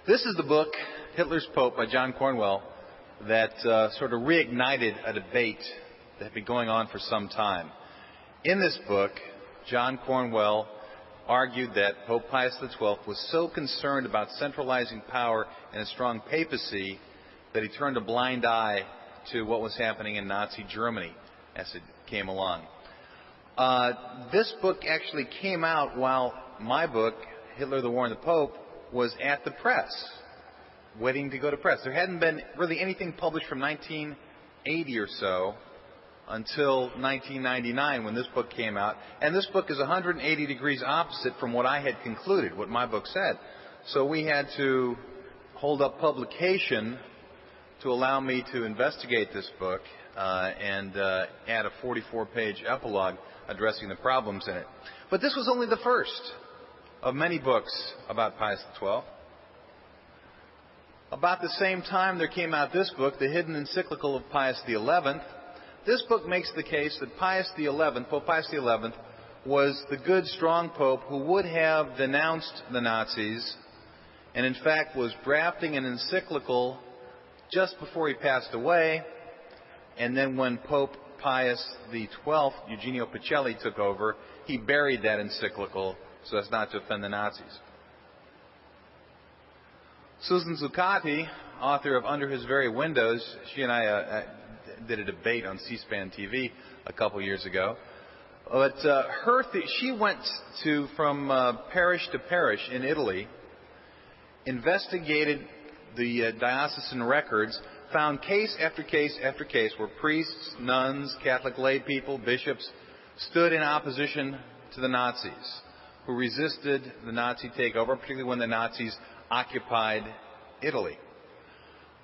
This is the book, Hitler's Pope by John Cornwell, that sort of reignited a debate that had been going on for some time. In this book, John Cornwell argued that Pope Pius XII was so concerned about centralizing power in a strong papacy that he turned a blind eye to what was happening in Nazi Germany as it came along. This book actually came out while my book, Hitler, the War and the Pope, was at the press, waiting to go to press. There hadn't been really anything published from 1980 or so until 1999 when this book came out. And this book is 180 degrees opposite from what I had concluded, what my book said. So we had to hold up publication to allow me to investigate this book and add a 44-page epilogue addressing the problems in it. But this was only the first of many books about Pius XII. About the same time there came out this book, The Hidden Encyclical of Pius XI. This book makes the case that Pope Pius XI, was the good, strong pope who would have denounced the Nazis and in fact was drafting an encyclical just before he passed away. And then when Pope Pius XII, Eugenio Pacelli, took over, he buried that encyclical so as not to offend the Nazis. Susan Zuccotti, author of Under His Very Windows, she and I did a debate on C-SPAN TV a couple years ago. But she went from parish to parish in Italy, investigated the diocesan records, found case after case after case where priests, nuns, Catholic lay people, bishops stood in opposition to the Nazis, who resisted the Nazi takeover, particularly when the Nazis occupied Italy.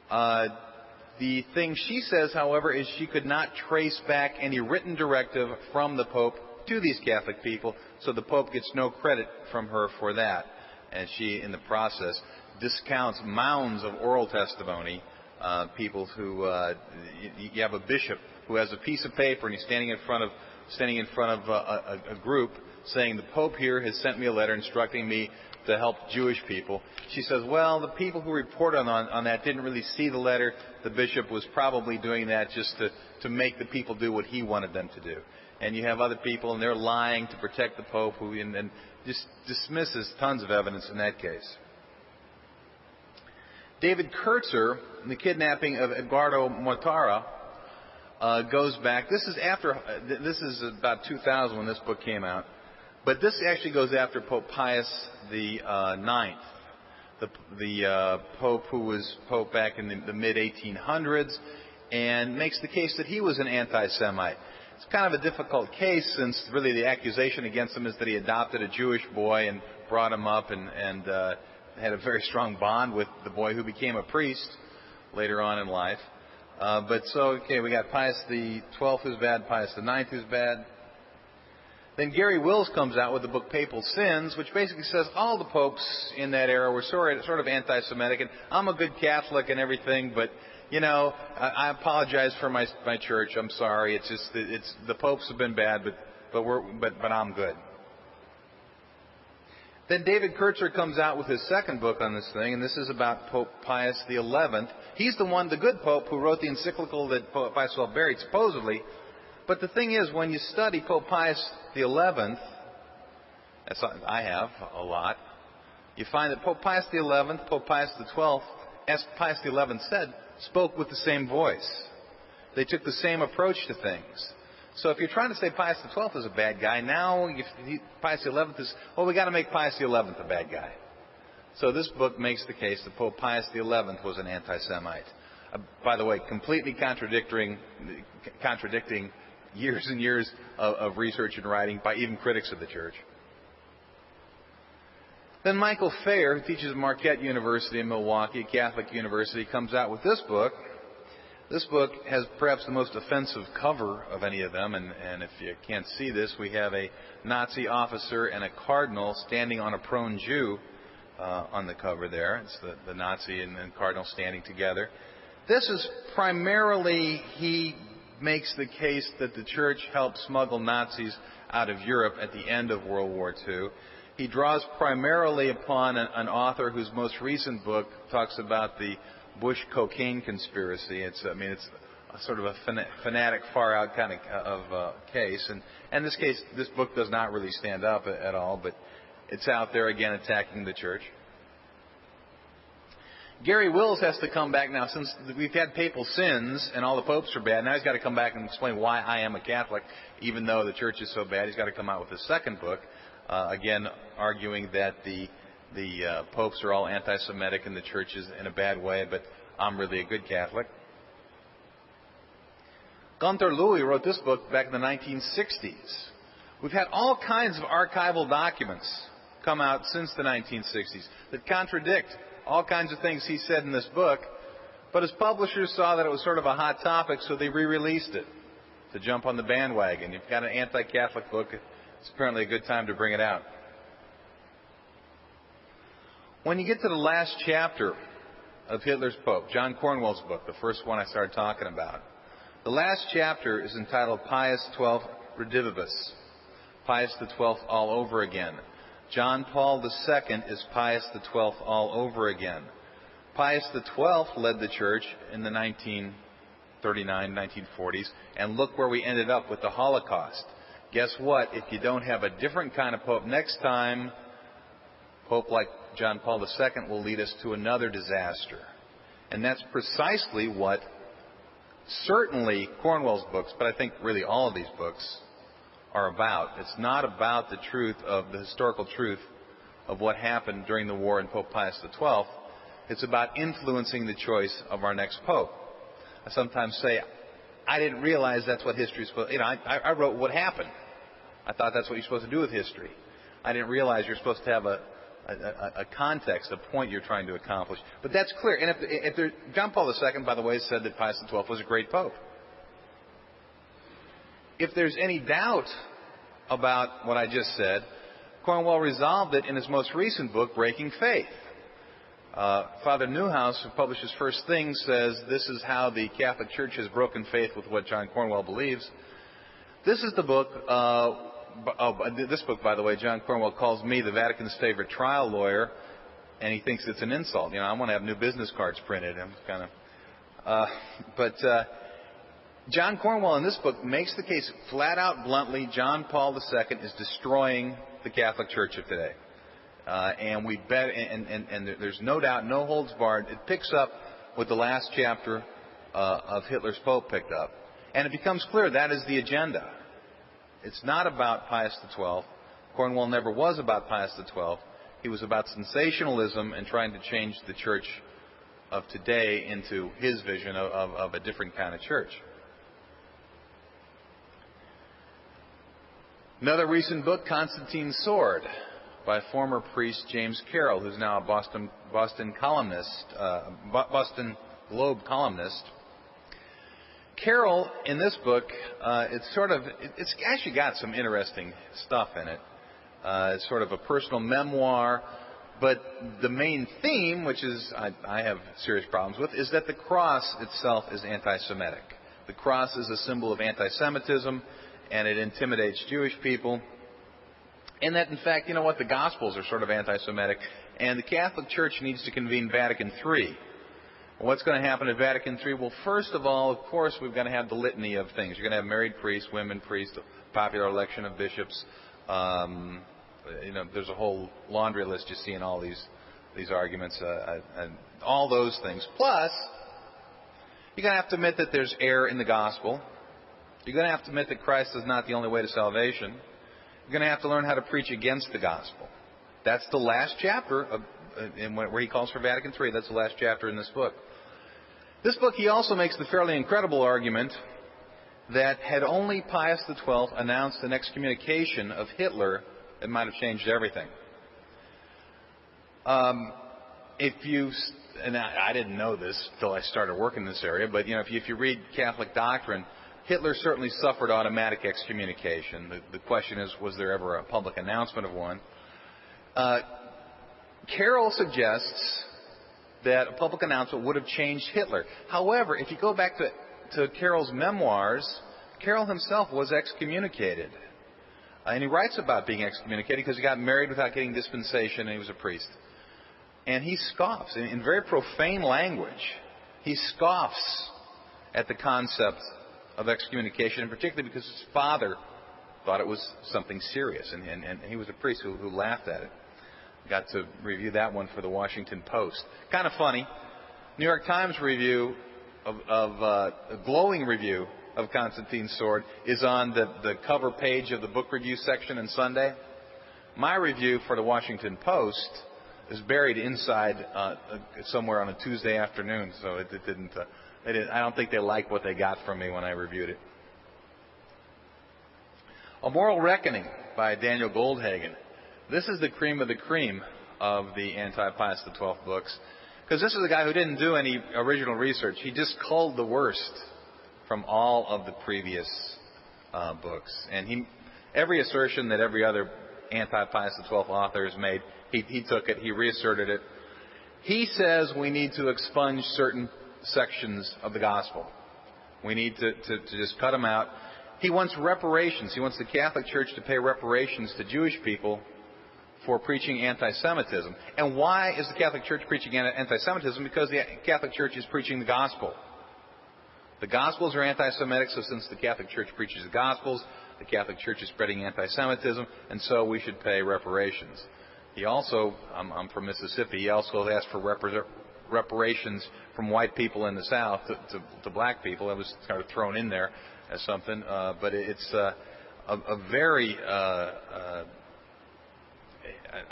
The thing she says, however, is she could not trace back any written directive from the Pope to these Catholic people, so the Pope gets no credit from her for that. And she, in the process, discounts mounds of oral testimony, people who, you have a bishop who has a piece of paper and he's standing in front of a group saying, the Pope here has sent me a letter instructing me to help Jewish people. She says, well, the people who reported on that didn't really see the letter. The bishop was probably doing that just to make the people do what he wanted them to do. And you have other people, and they're lying to protect the Pope, who and just dismisses tons of evidence in that case. David Kurtzer, the kidnapping of Eduardo Mortara, goes back. This is about 2000 when this book came out. But this actually goes after Pope Pius IX, the Pope who was Pope back in the mid-1800s, and makes the case that he was an anti-Semite. It's kind of a difficult case since really the accusation against him is that he adopted a Jewish boy and brought him up and had a very strong bond with the boy who became a priest later on in life. We got Pius XII who's bad, Pius IX who's bad. Then Gary Wills comes out with the book Papal Sins, which basically says all the popes in that era were sort of anti-Semitic, and I'm a good Catholic and everything, but I apologize for my church. I'm sorry. It's the popes have been bad, but I'm good. Then David Kurtzer comes out with his second book on this thing, and this is about Pope Pius XI. He's the good pope who wrote the encyclical that Pope Pius XII buried, supposedly. But the thing is, when you study Pope Pius XI, I have a lot, you find that Pope Pius XI, Pope Pius XII, as Pius XI said, spoke with the same voice. They took the same approach to things. So if you're trying to say Pius XII is a bad guy, now Pius XI is, we got to make Pius XI a bad guy. So this book makes the case that Pope Pius XI was an anti-Semite. By the way, completely contradicting years and years of research and writing by even critics of the church. Then Michael Fair, who teaches at Marquette University in Milwaukee, a Catholic university, comes out with this book. This book has perhaps the most offensive cover of any of them, and if you can't see this, we have a Nazi officer and a cardinal standing on a prone Jew on the cover there. It's the Nazi and cardinal standing together. This is primarily, he makes the case that the church helped smuggle Nazis out of Europe at the end of World War II. he draws primarily upon an author whose most recent book talks about the Bush cocaine conspiracy. It's a sort of a fanatic, far-out kind of case. And in this case, this book does not really stand up at all, but it's out there again attacking the church. Gary Wills has to come back now, since we've had papal sins and all the popes are bad. Now he's got to come back and explain why I am a Catholic, even though the church is so bad. He's got to come out with a second book, again arguing that the popes are all anti-Semitic and the church is in a bad way, but I'm really a good Catholic. Gunther Louis wrote this book back in the 1960s. We've had all kinds of archival documents come out since the 1960s that contradict all kinds of things he said in this book, but his publishers saw that it was sort of a hot topic, so they re-released it to jump on the bandwagon. You've got an anti-Catholic book, it's apparently a good time to bring it out. When you get to the last chapter of Hitler's Pope, John Cornwell's book, the first one I started talking about, the last chapter is entitled Pius XII Redivivus, Pius XII all over again. John Paul II is Pius XII all over again. Pius XII led the church in the 1939, 1940s, and look where we ended up with the Holocaust. Guess what? If you don't have a different kind of pope next time, pope like John Paul II will lead us to another disaster. And that's precisely what certainly Cornwell's books, but I think really all of these books, are about. It's not about the truth of the historical truth of what happened during the war in Pope Pius XII. It's about influencing the choice of our next pope. I sometimes say, I didn't realize that's what history is supposed to, I wrote what happened. I thought that's what you're supposed to do with history. I didn't realize you're supposed to have a context, a point you're trying to accomplish. But that's clear. And if John Paul II, by the way, said that Pius XII was a great pope. If there's any doubt about what I just said, Cornwell resolved it in his most recent book, Breaking Faith. Father Newhouse, who published his first thing, says this is how the Catholic Church has broken faith with what John Cornwell believes. This is the book, this book, by the way, John Cornwell calls me the Vatican's favorite trial lawyer, and he thinks it's an insult. I want to have new business cards printed. I'm kind of... John Cornwell in this book makes the case flat out bluntly, John Paul II is destroying the Catholic Church of today. And we bet, and there's no doubt, no holds barred. It picks up with the last chapter of Hitler's Pope picked up. And it becomes clear that is the agenda. It's not about Pius XII. Cornwell never was about Pius XII. He was about sensationalism and trying to change the church of today into his vision of a different kind of church. Another recent book, Constantine's Sword, by former priest James Carroll, who's now a Boston columnist, Boston Globe columnist. Carroll, in this book, it's actually got some interesting stuff in it. It's sort of a personal memoir, but the main theme, which is I have serious problems with, is that the cross itself is anti-Semitic. The cross is a symbol of anti-Semitism, and it intimidates Jewish people. And that, in fact, the Gospels are sort of anti-Semitic, and the Catholic Church needs to convene Vatican III. What's going to happen at Vatican III? Well, first of all, of course, we're going to have the litany of things. You're going to have married priests, women priests, popular election of bishops. There's a whole laundry list you see in all these arguments, and all those things. Plus, you're going to have to admit that there's error in the gospel. You're going to have to admit that Christ is not the only way to salvation. You're going to have to learn how to preach against the gospel. That's the last chapter where he calls for Vatican III. That's the last chapter in this book. This book, he also makes the fairly incredible argument that had only Pius XII announced an excommunication of Hitler, it might have changed everything. And I didn't know this until I started working in this area, but if you read Catholic doctrine, Hitler certainly suffered automatic excommunication. The question is, was there ever a public announcement of one? Carroll suggests that a public announcement would have changed Hitler. However, if you go back to Carroll's memoirs, Carroll himself was excommunicated. And he writes about being excommunicated because he got married without getting dispensation and he was a priest. And he scoffs, in very profane language, he scoffs at the concept of excommunication, and particularly because his father thought it was something serious, and he was a priest who laughed at it. Got to review that one for the Washington Post. Kind of funny. New York Times review a glowing review of Constantine's sword is on the cover page of the book review section on Sunday. My review for the Washington Post is buried inside somewhere on a Tuesday afternoon, so it didn't. I don't think they liked what they got from me when I reviewed it. A Moral Reckoning by Daniel Goldhagen. This is the cream of the cream of the anti-Pius XII books, because this is a guy who didn't do any original research. He just culled the worst from all of the previous books. And every assertion that every other anti-Pius XII author has made, he took it, he reasserted it. He says we need to expunge certain sections of the gospel. We need to just cut them out. He wants reparations. He wants the Catholic Church to pay reparations to Jewish people for preaching anti-Semitism. And why is the Catholic Church preaching anti-Semitism? Because the Catholic Church is preaching the gospel. The Gospels are anti-Semitic, so since the Catholic Church preaches the Gospels, the Catholic Church is spreading anti-Semitism, and so we should pay reparations. He also, I'm from Mississippi, he also asked for reparations from white people in the South to black people. That was kind of thrown in there as something, but it's a very,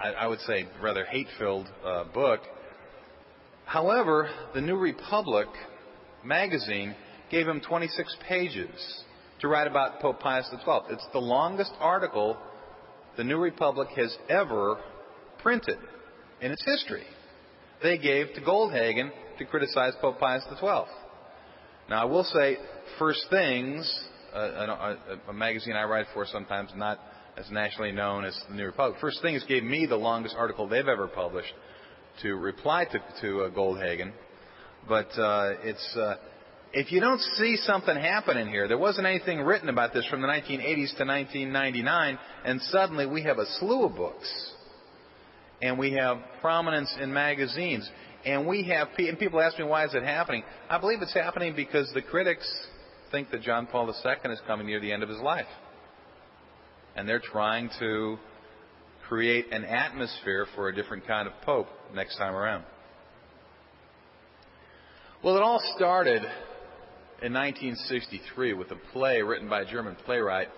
I would say, rather hate-filled book. However, the New Republic magazine gave him 26 pages to write about Pope Pius XII. It's the longest article the New Republic has ever printed in its history. They gave to Goldhagen to criticize Pope Pius XII. Now, I will say, First Things, a magazine I write for sometimes, not as nationally known as the New Republic, First Things gave me the longest article they've ever published to reply to Goldhagen. But if you don't see something happening here, there wasn't anything written about this from the 1980s to 1999, and suddenly we have a slew of books, and we have prominence in magazines, and and people ask me, why is it happening? I believe it's happening because the critics think that John Paul II is coming near the end of his life, and they're trying to create an atmosphere for a different kind of pope next time around. Well, it all started in 1963 with a play written by a German playwright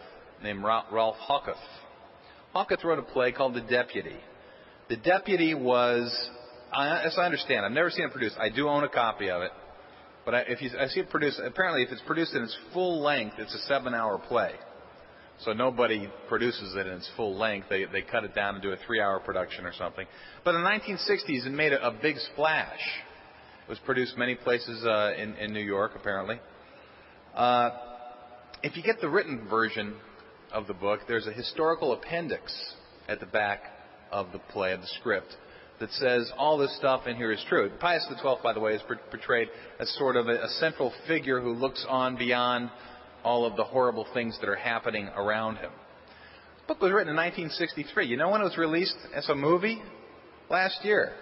named Ralph Hocketh. Hocketh wrote a play called The Deputy. The Deputy was, as I understand, I've never seen it produced. I do own a copy of it. But I see it produced, apparently if it's produced in its full length, it's a 7-hour play. So nobody produces it in its full length. They cut it down and do a 3-hour production or something. But in the 1960s, it made a big splash. It was produced many places in New York, apparently. If you get the written version of the book, there's a historical appendix at the back of the play, of the script, that says all this stuff in here is true. Pius XII, by the way, is portrayed as sort of a central figure who looks on beyond all of the horrible things that are happening around him. The book was written in 1963. You know when it was released as a movie? Last year.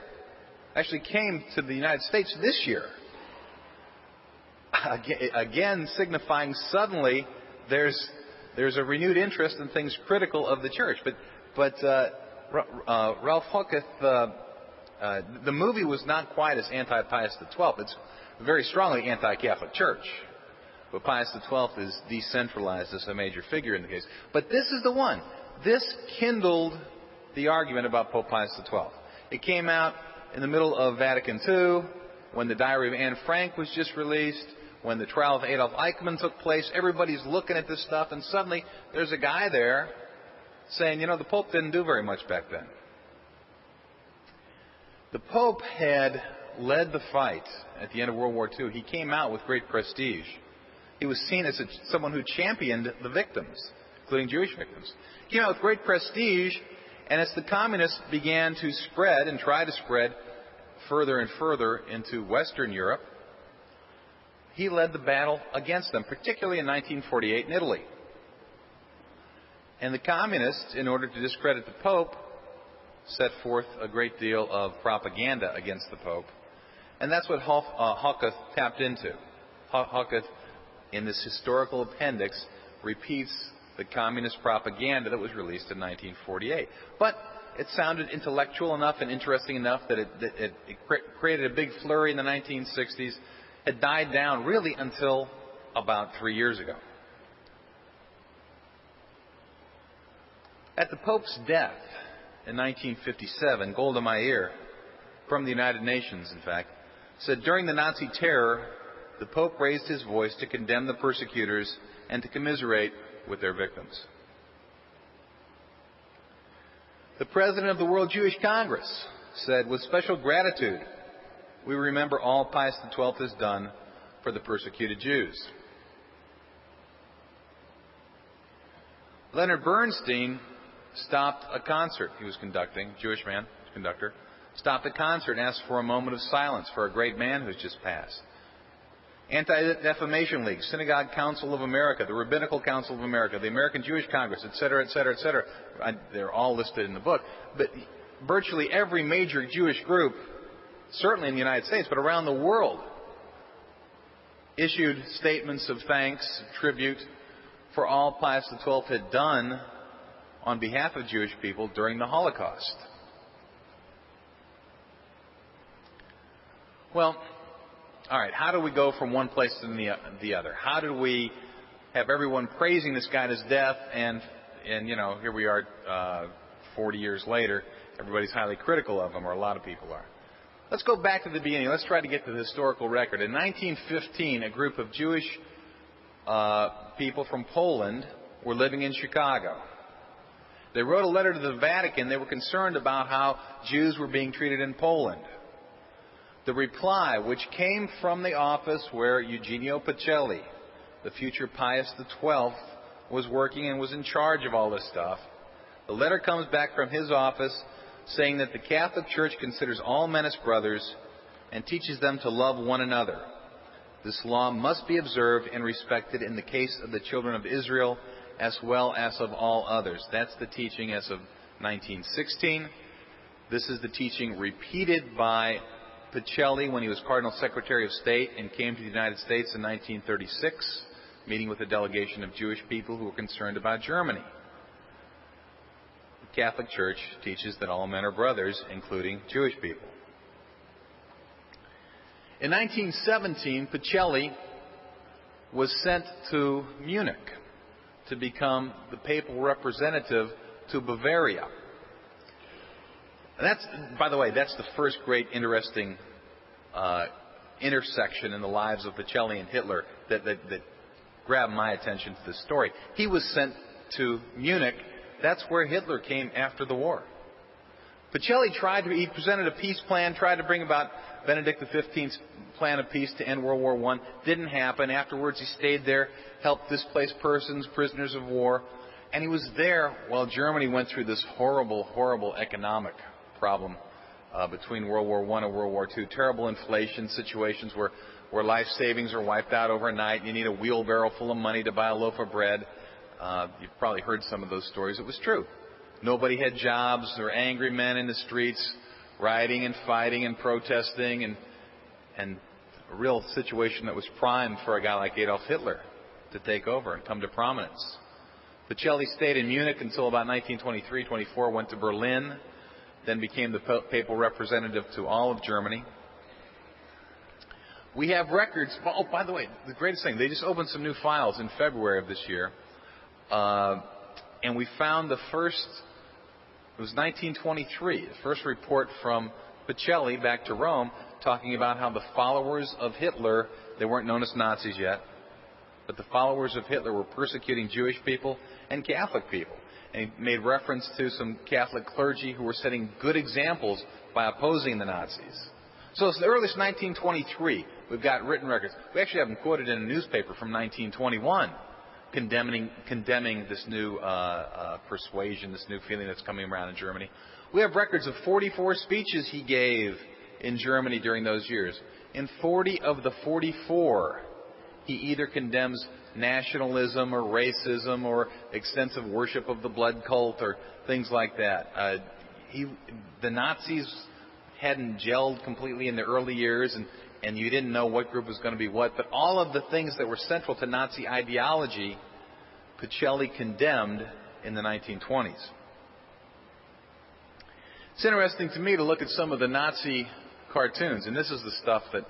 Actually came to the United States this year. Again, signifying suddenly there's a renewed interest in things critical of the church. But Ralph Hocketh, the movie was not quite as anti-Pius XII. It's very strongly anti-Catholic Church. But Pius XII is decentralized as a major figure in the case. But this is the one. This kindled the argument about Pope Pius XII. It came out in the middle of Vatican II, when the Diary of Anne Frank was just released, when the trial of Adolf Eichmann took place. Everybody's looking at this stuff, and suddenly there's a guy there saying, the Pope didn't do very much back then. The Pope had led the fight at the end of World War II. He came out with great prestige. He was seen as someone who championed the victims, including Jewish victims. He came out with great prestige, and as the communists began to spread and try to spread further and further into Western Europe, he led the battle against them, particularly in 1948 in Italy. And the communists, in order to discredit the Pope, set forth a great deal of propaganda against the Pope. And that's what Hawketh tapped into. Hawketh, in this historical appendix, repeats the communist propaganda that was released in 1948. But it sounded intellectual enough and interesting enough that it created a big flurry in the 1960s. It died down really until about 3 years ago. At the Pope's death in 1957, Golda Meir, from the United Nations, in fact, said, "During the Nazi terror, the Pope raised his voice to condemn the persecutors and to commiserate with their victims." The President of the World Jewish Congress said, "With special gratitude, we remember all Pius XII has done for the persecuted Jews." Leonard Bernstein stopped a concert he was conducting, Jewish man, conductor, stopped a concert and asked for a moment of silence for a great man who's just passed. Anti-Defamation League, Synagogue Council of America, the Rabbinical Council of America, the American Jewish Congress, etc., etc., etc. They're all listed in the book. But virtually every major Jewish group, certainly in the United States, but around the world, issued statements of thanks, tribute, for all Pius XII had done on behalf of Jewish people during the Holocaust. Well, all right, how do we go from one place to the other? How do we have everyone praising this guy at his death, and you know, here we are 40 years later, everybody's highly critical of him, or a lot of people are. Let's go back to the beginning. Let's try to get to the historical record. In 1915, a group of Jewish people from Poland were living in Chicago. They wrote a letter to the Vatican. They were concerned about how Jews were being treated in Poland. The reply, which came from the office where Eugenio Pacelli, the future Pius XII, was working and was in charge of all this stuff, the letter comes back from his office saying that the Catholic Church considers all men as brothers and teaches them to love one another. This law must be observed and respected in the case of the children of Israel as well as of all others. That's the teaching as of 1916. This is the teaching repeated by Pacelli when he was Cardinal Secretary of State and came to the United States in 1936, meeting with a delegation of Jewish people who were concerned about Germany. The Catholic Church teaches that all men are brothers, including Jewish people. In 1917, Pacelli was sent to Munich to become the papal representative to Bavaria. And that's, by the way, that's the first great interesting intersection in the lives of Pacelli and Hitler that grabbed my attention to this story. He was sent to Munich. That's where Hitler came after the war. Pacelli he presented a peace plan, tried to bring about Benedict XV's plan of peace to end World War I. Didn't happen. Afterwards, he stayed there, helped displaced persons, prisoners of war. And he was there while Germany went through this horrible, horrible economic problem between World War I and World War II. Terrible inflation situations where life savings are wiped out overnight. You need a wheelbarrow full of money to buy a loaf of bread. You've probably heard some of those stories. It was true. Nobody had jobs. There were angry men in the streets rioting and fighting and protesting, and a real situation that was primed for a guy like Adolf Hitler to take over and come to prominence. Pacelli stayed in Munich until about 1923-24, went to Berlin, then became the papal representative to all of Germany. We have records. Oh, by the way, the greatest thing, they just opened some new files in February of this year, and we found the first, it was 1923, the first report from Pacelli back to Rome talking about how the followers of Hitler, they weren't known as Nazis yet, but the followers of Hitler were persecuting Jewish people and Catholic people. And he made reference to some Catholic clergy who were setting good examples by opposing the Nazis. So it's the earliest 1923. We've got written records. We actually have them quoted in a newspaper from 1921 condemning this new persuasion, this new feeling that's coming around in Germany. We have records of 44 speeches he gave in Germany during those years. In 40 of the 44, he either condemns nationalism or racism or extensive worship of the blood cult or things like that. The Nazis hadn't gelled completely in the early years, and you didn't know what group was going to be what, but all of the things that were central to Nazi ideology, Pacelli condemned in the 1920s. It's interesting to me to look at some of the Nazi cartoons, and this is the stuff that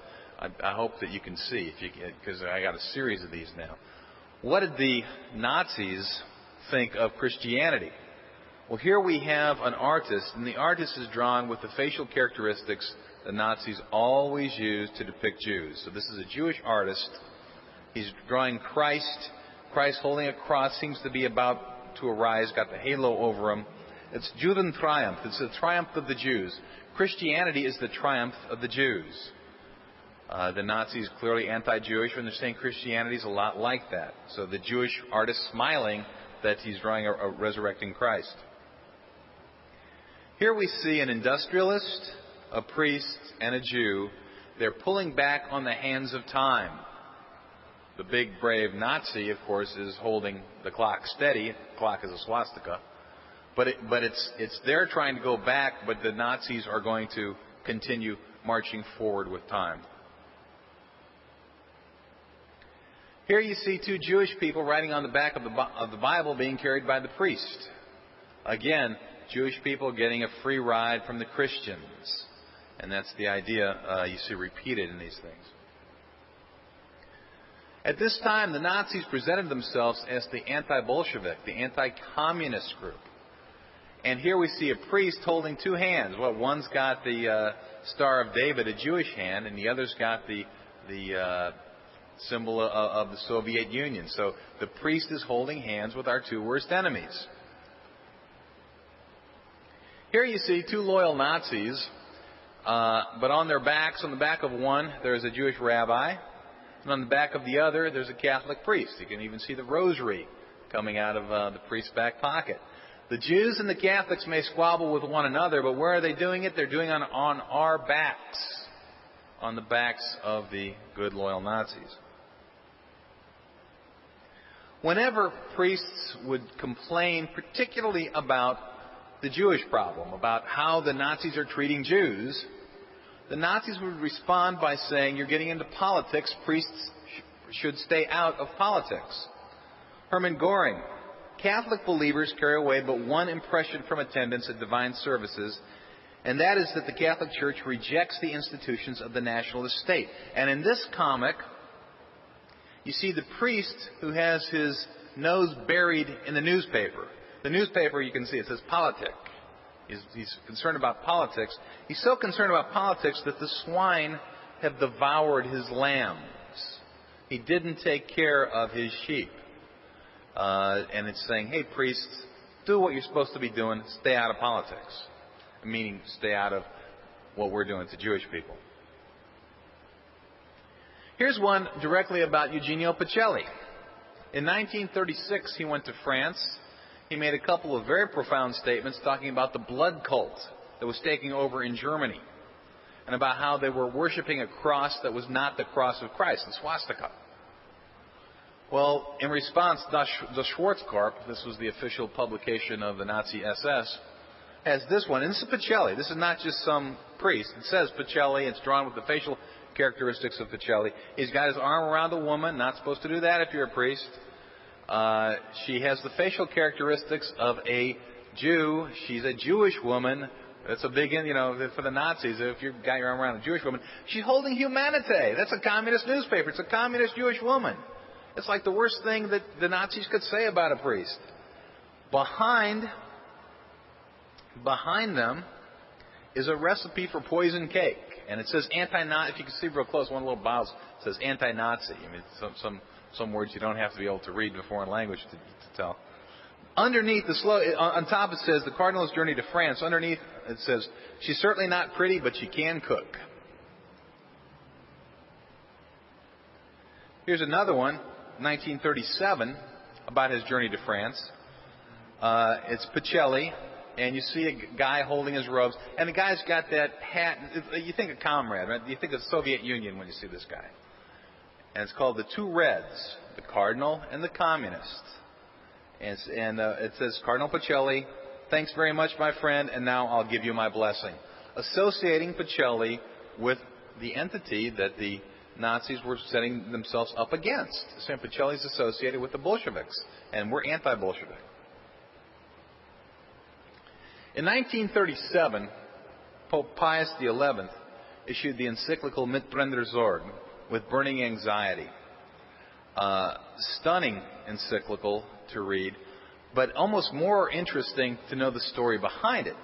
I hope that you can see, because I got a series of these now. What did the Nazis think of Christianity? Well, here we have an artist, and the artist is drawn with the facial characteristics the Nazis always used to depict Jews. So this is a Jewish artist. He's drawing Christ. Christ holding a cross, seems to be about to arise, got the halo over him. It's Judentriumph. It's the triumph of the Jews. Christianity is the triumph of the Jews. The Nazis clearly anti-Jewish when they're saying Christianity is a lot like that. So the Jewish artist smiling that he's drawing a resurrecting Christ. Here we see an industrialist, a priest, and a Jew. They're pulling back on the hands of time. The big, brave Nazi, of course, is holding the clock steady. The clock is a swastika. But it's they're trying to go back, but the Nazis are going to continue marching forward with time. Here you see two Jewish people writing on the back of the Bible being carried by the priest. Again, Jewish people getting a free ride from the Christians. And that's the idea you see repeated in these things. At this time, the Nazis presented themselves as the anti-Bolshevik, the anti-communist group. And here we see a priest holding two hands. Well, one's got the Star of David, a Jewish hand, and the other's got the symbol of the Soviet Union. So the priest is holding hands with our two worst enemies. Here you see two loyal Nazis, but on their backs, on the back of one, there's a Jewish rabbi, and on the back of the other, there's a Catholic priest. You can even see the rosary coming out of the priest's back pocket. The Jews and the Catholics may squabble with one another, but where are they doing it? They're doing it on our backs, on the backs of the good, loyal Nazis. Whenever priests would complain, particularly about the Jewish problem, about how the Nazis are treating Jews, the Nazis would respond by saying, you're getting into politics, priests should stay out of politics. Hermann Göring, Catholic believers carry away but one impression from attendance at divine services, and that is that the Catholic Church rejects the institutions of the nationalist state. And in this comic, you see the priest who has his nose buried in the newspaper. The newspaper, you can see, it says politic. He's concerned about politics. He's so concerned about politics that the swine have devoured his lambs. He didn't take care of his sheep. And it's saying, hey, priests, do what you're supposed to be doing. Stay out of politics. Meaning, stay out of what we're doing to Jewish people. Here's one directly about Eugenio Pacelli. In 1936, he went to France. He made a couple of very profound statements talking about the blood cult that was taking over in Germany and about how they were worshiping a cross that was not the cross of Christ, the swastika. Well, in response, Das Schwarzkorb, this was the official publication of the Nazi SS, has this one. And this is Pacelli. This is not just some priest. It says Pacelli. It's drawn with the facial characteristics of Pacelli. He's got his arm around a woman. Not supposed to do that if you're a priest. She has the facial characteristics of a Jew. She's a Jewish woman. That's a big, for the Nazis, if you've got your arm around a Jewish woman. She's holding Humanité. That's a communist newspaper. It's a communist Jewish woman. It's like the worst thing that the Nazis could say about a priest. Behind them is a recipe for poison cake. And it says anti-Nazi. If you can see real close, one little bottle says anti-Nazi. I mean, some words you don't have to be able to read in a foreign language to tell. Underneath on top it says the Cardinal's journey to France. Underneath it says she's certainly not pretty, but she can cook. Here's another one, 1937, about his journey to France. It's Pacelli, and you see a guy holding his robes, and the guy's got that hat. You think of comrade, right? You think of the Soviet Union when you see this guy. And it's called the Two Reds. the cardinal and the communist. And it says, Cardinal Pacelli, thanks very much, my friend, and now I'll give you my blessing. Associating Pacelli with the entity that the Nazis were setting themselves up against. St. Pacelli's associated with the Bolsheviks, and we're anti-Bolshevik. In 1937, Pope Pius XI issued the encyclical Mit Brennender Sorge, with burning anxiety. Stunning encyclical to read, but almost more interesting to know the story behind it.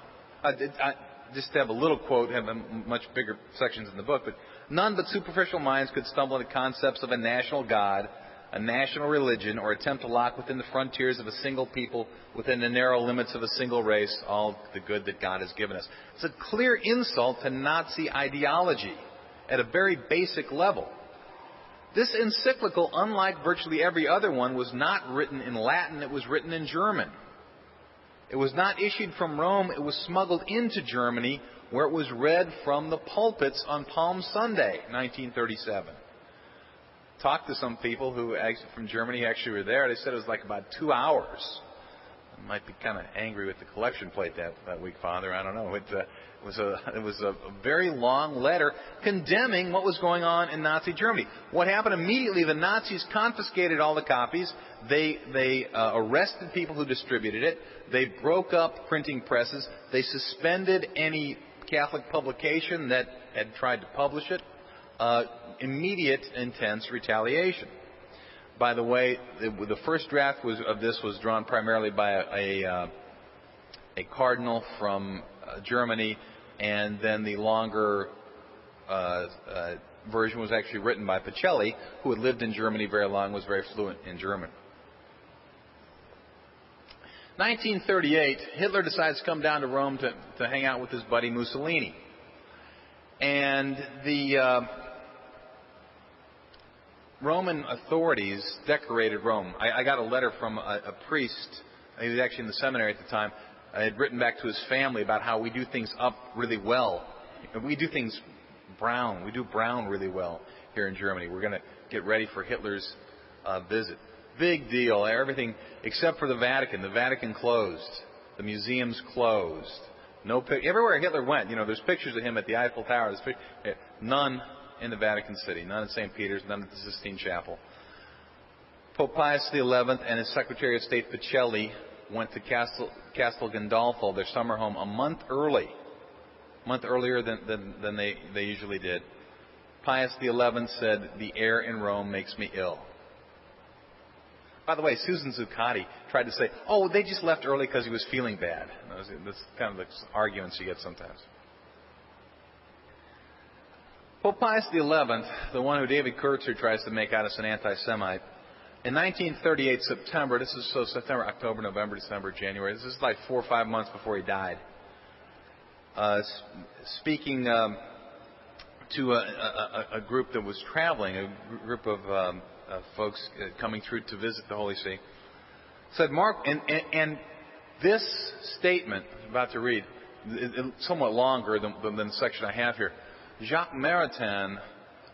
Just to have a little quote, have much bigger sections in the book, but none but superficial minds could stumble into concepts of a national God, a national religion, or attempt to lock within the frontiers of a single people, within the narrow limits of a single race, all the good that God has given us. It's a clear insult to Nazi ideology at a very basic level. This encyclical, unlike virtually every other one, was not written in Latin, it was written in German. It was not issued from Rome, it was smuggled into Germany, where it was read from the pulpits on Palm Sunday, 1937. Talked to some people who from Germany actually were there. They said it was like about 2 hours. I might be kind of angry with the collection plate that week, Father. I don't know. It was a very long letter condemning what was going on in Nazi Germany. What happened immediately? The Nazis confiscated all the copies. They arrested people who distributed it. They broke up printing presses. They suspended any Catholic publication that had tried to publish it. Immediate, intense retaliation. By the way, the first draft of this was drawn primarily by a cardinal from Germany, and then the longer version was actually written by Pacelli, who had lived in Germany very long, was very fluent in German. 1938, Hitler decides to come down to Rome to hang out with his buddy Mussolini. And the Roman authorities decorated Rome. I got a letter from a priest. He was actually in the seminary at the time. I had written back to his family about how we do things up really well. We do things brown. We do brown really well here in Germany. We're going to get ready for Hitler's visit. Big deal. Everything except for the Vatican. The Vatican closed. The museums closed. Everywhere Hitler went, there's pictures of him at the Eiffel Tower. None in the Vatican City, none at St. Peter's, none at the Sistine Chapel. Pope Pius XI and his Secretary of State Pacelli went to Castel Gandolfo, their summer home, a month earlier than they usually did. Pius XI said, "The air in Rome makes me ill." By the way, Susan Zuccotti tried to say, "Oh, they just left early because he was feeling bad." That's kind of the arguments you get sometimes. Pope Pius XI, the one who David Kurtzer tries to make out as an anti-Semite, in 1938 September, this is so September, October, November, December, January, this is like 4 or 5 months before he died, speaking to a group that was traveling, a group of folks coming through to visit the Holy See, said, Mark, and this statement I'm about to read, somewhat longer than the section I have here, Jacques Maritain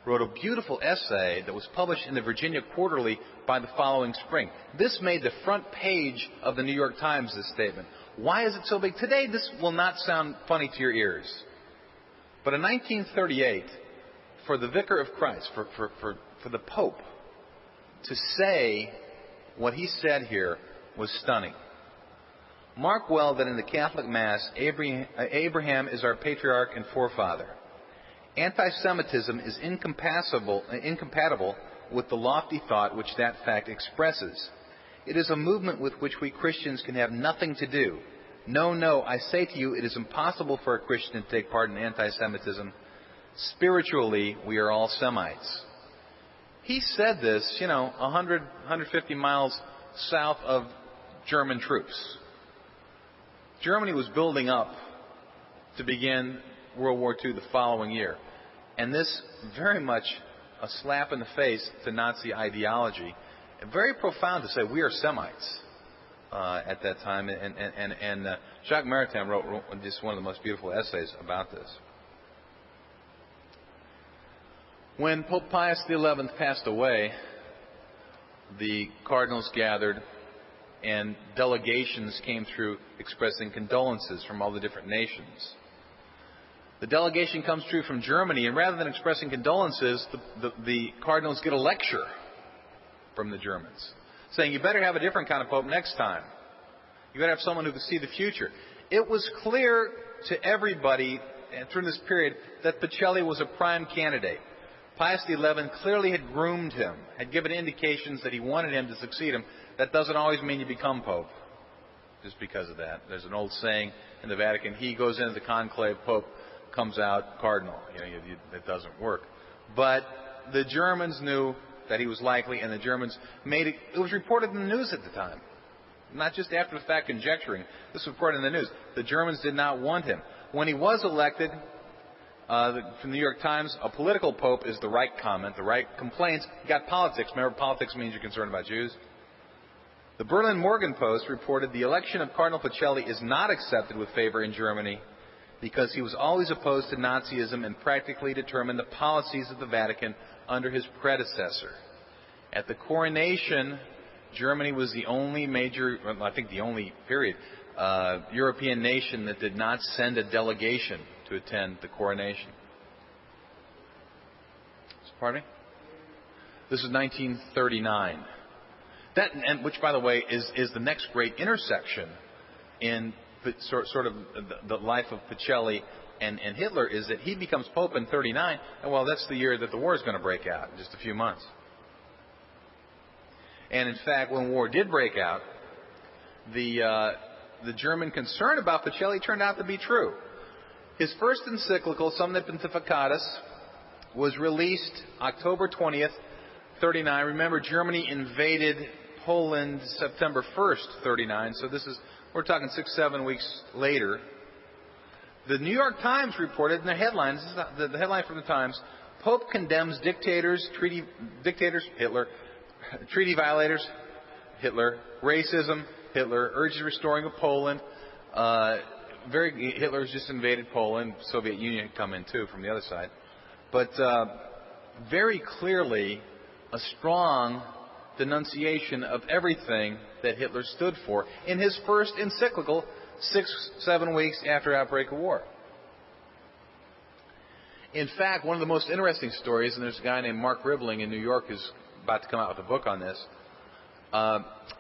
wrote a beautiful essay that was published in the Virginia Quarterly by the following spring. This made the front page of the New York Times, this statement. Why is it so big? Today, this will not sound funny to your ears. But in 1938, for the Vicar of Christ, for the Pope, to say what he said here was stunning. Mark well that in the Catholic Mass, Abraham is our patriarch and forefather. Anti-Semitism is incompatible with the lofty thought which that fact expresses. It is a movement with which we Christians can have nothing to do. No, I say to you, it is impossible for a Christian to take part in anti-Semitism. Spiritually, we are all Semites. He said this, 100, 150 miles south of German troops. Germany was building up to begin World War II the following year. And this very much a slap in the face to Nazi ideology. And very profound to say we are Semites at that time. And Jacques Maritain wrote just one of the most beautiful essays about this. When Pope Pius XI passed away, the cardinals gathered, and delegations came through expressing condolences from all the different nations. The delegation comes through from Germany, and rather than expressing condolences, the cardinals get a lecture from the Germans, saying, you better have a different kind of pope next time. You better have someone who can see the future. It was clear to everybody through this period that Pacelli was a prime candidate. Pius XI clearly had groomed him, had given indications that he wanted him to succeed him. That doesn't always mean you become pope, just because of that. There's an old saying in the Vatican, he goes into the conclave, pope comes out cardinal. It doesn't work. But the Germans knew that he was likely, and the Germans made it. It was reported in the news at the time, not just after the fact conjecturing. This was reported in the news. The Germans did not want him. When he was elected, from the New York Times, a political pope is the right comment. The right complains. You got politics. Remember, politics means you're concerned about Jews. The Berlin Morgen Post reported the election of Cardinal Pacelli is not accepted with favor in Germany because he was always opposed to Nazism and practically determined the policies of the Vatican under his predecessor. At the coronation, Germany was the only major, well, I think the only, European nation that did not send a delegation to attend the coronation. Pardon me? This is 1939. That, and which, by the way, is the next great intersection in sort of the life of Pacelli and Hitler, is that he becomes Pope in 39, and well, that's the year that the war is going to break out, in just a few months. And in fact, when war did break out, the German concern about Pacelli turned out to be true. His first encyclical, Sum Pontificatus, was released October 20th, 39. Remember, Germany invaded Poland September 1st, 39. So we're talking 6-7 weeks later. The New York Times reported in the headline, this is the headline from the Times, Pope condemns dictators, Hitler, treaty violators, Hitler, racism, Hitler, urges restoring of Poland. Hitler's just invaded Poland. Soviet Union had come in too from the other side. But very clearly a strong denunciation of everything that Hitler stood for in his first encyclical 6-7 weeks after outbreak of war. In fact, one of the most interesting stories, and there's a guy named Mark Ribling in New York who's about to come out with a book on this.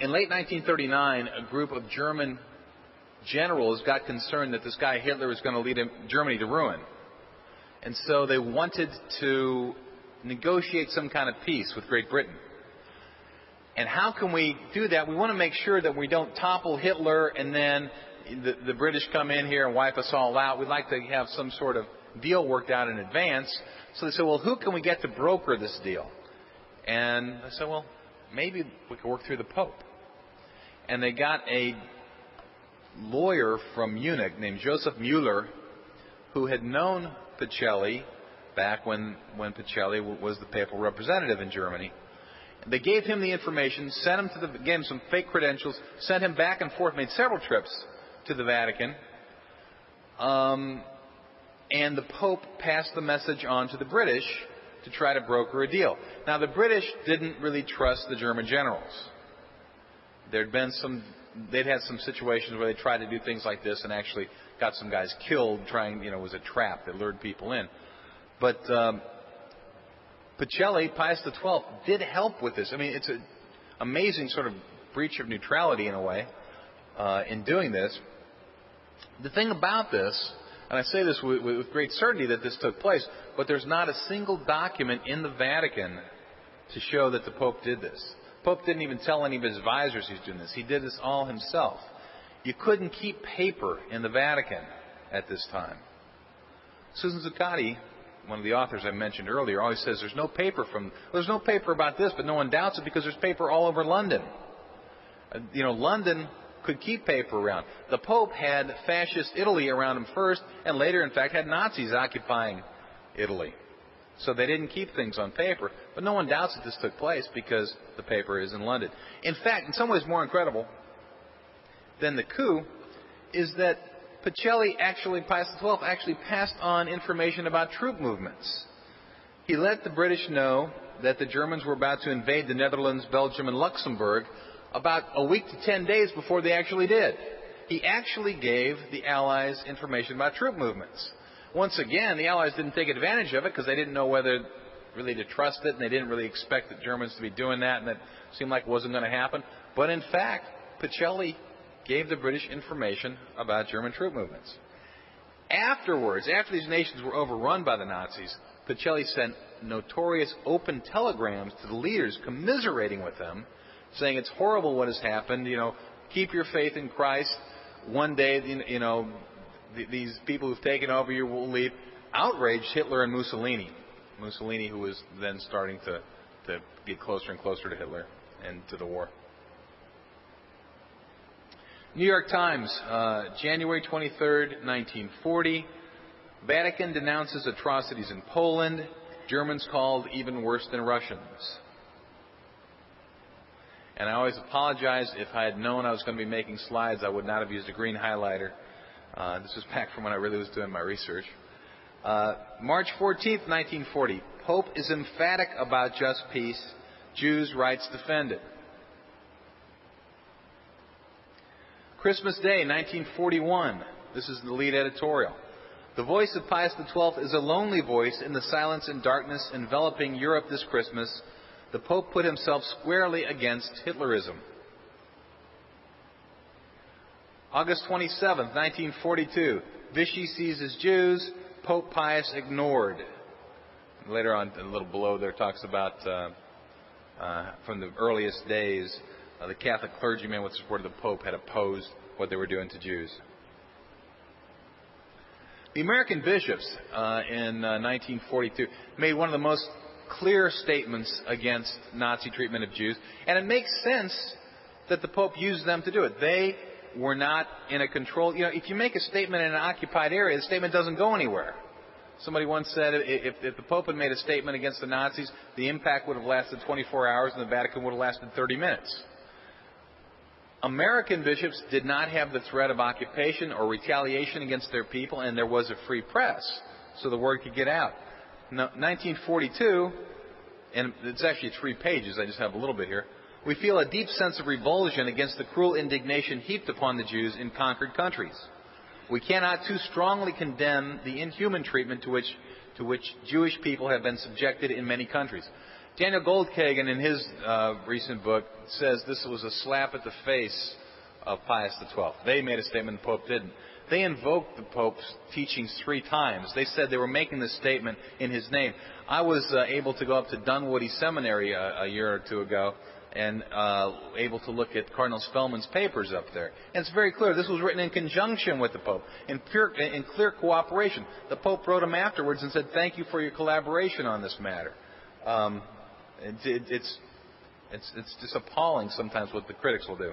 In late 1939, a group of German generals got concerned that this guy Hitler was going to lead Germany to ruin. And so they wanted to negotiate some kind of peace with Great Britain. And how can we do that? We want to make sure that we don't topple Hitler and then the British come in here and wipe us all out. We'd like to have some sort of deal worked out in advance. So they said, well, who can we get to broker this deal? And I said, well, maybe we could work through the Pope. And they got a lawyer from Munich named Joseph Müller, who had known Pacelli back when Pacelli was the papal representative in Germany. They gave him the information, gave him some fake credentials, sent him back and forth, made several trips to the Vatican. And the Pope passed the message on to the British to try to broker a deal. Now, the British didn't really trust the German generals. They'd had some situations where they tried to do things like this and actually got some guys killed it was a trap that lured people in. But Pacelli, Pius XII, did help with this. I mean, it's an amazing sort of breach of neutrality in a way in doing this. The thing about this, and I say this with great certainty that this took place, but there's not a single document in the Vatican to show that the Pope did this. The Pope didn't even tell any of his advisors he's doing this. He did this all himself. You couldn't keep paper in the Vatican at this time. Susan Zuccotti, one of the authors I mentioned earlier, always says there's no paper about this, but no one doubts it because there's paper all over London. London could keep paper around. The Pope had fascist Italy around him first, and later, in fact, had Nazis occupying Italy. So they didn't keep things on paper. But no one doubts that this took place because the paper is in London. In fact, in some ways more incredible than the coup is that Pius XII actually passed on information about troop movements. He let the British know that the Germans were about to invade the Netherlands, Belgium, and Luxembourg about a week to 10 days before they actually did. He actually gave the Allies information about troop movements. Once again, the Allies didn't take advantage of it because they didn't know whether really to trust it, and they didn't really expect the Germans to be doing that, and that seemed like it wasn't going to happen. But in fact, Pacelli gave the British information about German troop movements. Afterwards, after these nations were overrun by the Nazis, Pacelli sent notorious open telegrams to the leaders commiserating with them, saying it's horrible what has happened, keep your faith in Christ. One day, these people who've taken over you will leave. Outraged Hitler and Mussolini, who was then starting to get closer and closer to Hitler and to the war. New York Times, January 23rd, 1940. Vatican denounces atrocities in Poland. Germans called even worse than Russians. And I always apologize. If I had known I was going to be making slides, I would not have used a green highlighter. This was back from when I really was doing my research. March 14th, 1940. Pope is emphatic about just peace. Jews' rights defended. Christmas Day, 1941. This is the lead editorial. The voice of Pius XII is a lonely voice in the silence and darkness enveloping Europe this Christmas. The Pope put himself squarely against Hitlerism. August 27th, 1942. Vichy seizes Jews. Pope Pius ignored. Later on, a little below there, talks about from the earliest days, the Catholic clergyman with support of the Pope had opposed what they were doing to Jews. The American bishops in 1942 made one of the most clear statements against Nazi treatment of Jews, and it makes sense that the Pope used them to do it. They were not in a control. If you make a statement in an occupied area, the statement doesn't go anywhere. Somebody once said if the Pope had made a statement against the Nazis, the impact would have lasted 24 hours and the Vatican would have lasted 30 minutes. American bishops did not have the threat of occupation or retaliation against their people, and there was a free press, so the word could get out. Now, 1942, and it's actually 3 pages, I just have a little bit here. We feel a deep sense of revulsion against the cruel indignation heaped upon the Jews in conquered countries. We cannot too strongly condemn the inhuman treatment to which Jewish people have been subjected in many countries. Daniel Goldkagan, in his recent book, says this was a slap at the face of Pius XII. They made a statement, the Pope didn't. They invoked the Pope's teachings 3 times. They said they were making this statement in his name. I was able to go up to Dunwoody Seminary a year or 2 ago and able to look at Cardinal Spellman's papers up there. And it's very clear this was written in conjunction with the Pope, in clear cooperation. The Pope wrote him afterwards and said, "Thank you for your collaboration on this matter." It's just appalling sometimes what the critics will do.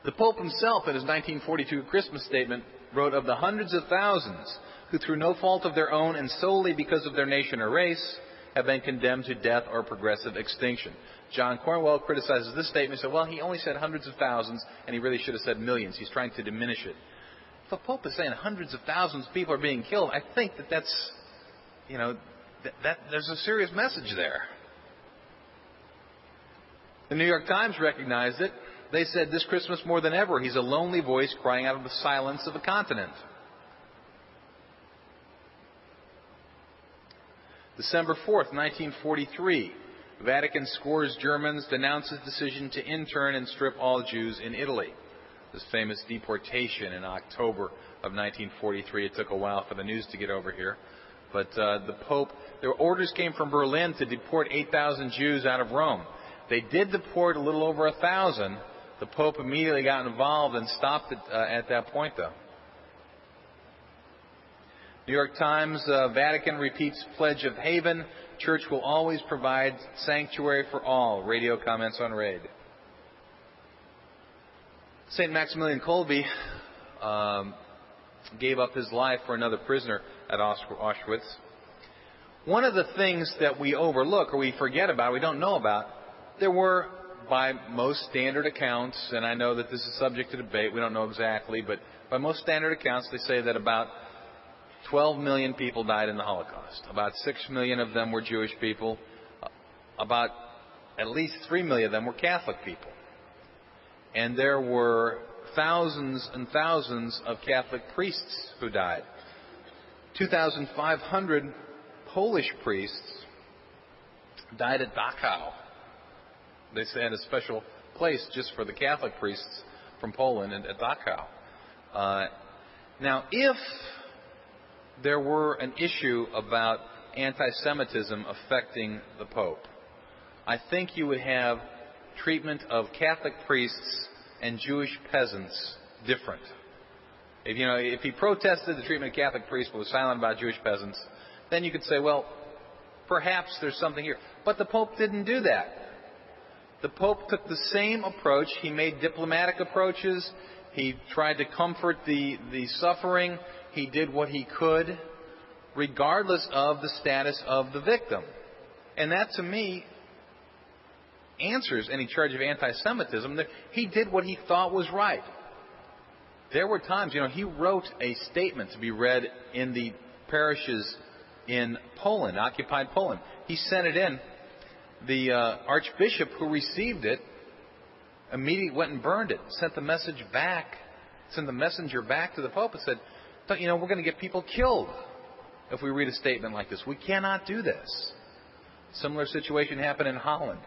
The Pope himself, in his 1942 Christmas statement, wrote of the hundreds of thousands who, through no fault of their own and solely because of their nation or race, have been condemned to death or progressive extinction. John Cornwell criticizes this statement and said, well, he only said hundreds of thousands, and he really should have said millions. He's trying to diminish it. If the Pope is saying hundreds of thousands of people are being killed, I think that's there's a serious message there. The New York Times recognized it. They said this Christmas more than ever, he's a lonely voice crying out of the silence of a continent. December 4th, 1943, Vatican scores Germans, denounces decision to intern and strip all Jews in Italy. This famous deportation in October of 1943. It took a while for the news to get over here. But the Pope, their orders came from Berlin to deport 8,000 Jews out of Rome. They did deport a little over 1,000. The Pope immediately got involved and stopped it at that point, though. New York Times, Vatican repeats pledge of haven. Church will always provide sanctuary for all. Radio comments on raid. St. Maximilian Kolbe gave up his life for another prisoner at Auschwitz. One of the things that we overlook or we forget about, we don't know about, there were, by most standard accounts, and I know that this is subject to debate, we don't know exactly, but by most standard accounts they say that about 12 million people died in the Holocaust. About 6 million of them were Jewish people. About at least 3 million of them were Catholic people. And there were thousands and thousands of Catholic priests who died. 2,500 Polish priests died at Dachau. They had a special place just for the Catholic priests from Poland at Dachau. Now, if there were an issue about anti-Semitism affecting the Pope, I think you would have treatment of Catholic priests and Jewish peasants different. If he protested the treatment of Catholic priests but was silent about Jewish peasants, then you could say, well, perhaps there's something here. But the Pope didn't do that. The Pope took the same approach. He made diplomatic approaches. He tried to comfort the suffering. He did what he could, regardless of the status of the victim. And that, to me, answers any charge of anti-Semitism. That he did what he thought was right. There were times, he wrote a statement to be read in the parishes in Poland, occupied Poland. He sent it in. The archbishop who received it immediately went and burned it, sent the messenger back to the Pope and said, we're going to get people killed if we read a statement like this. We cannot do this. Similar situation happened in Holland.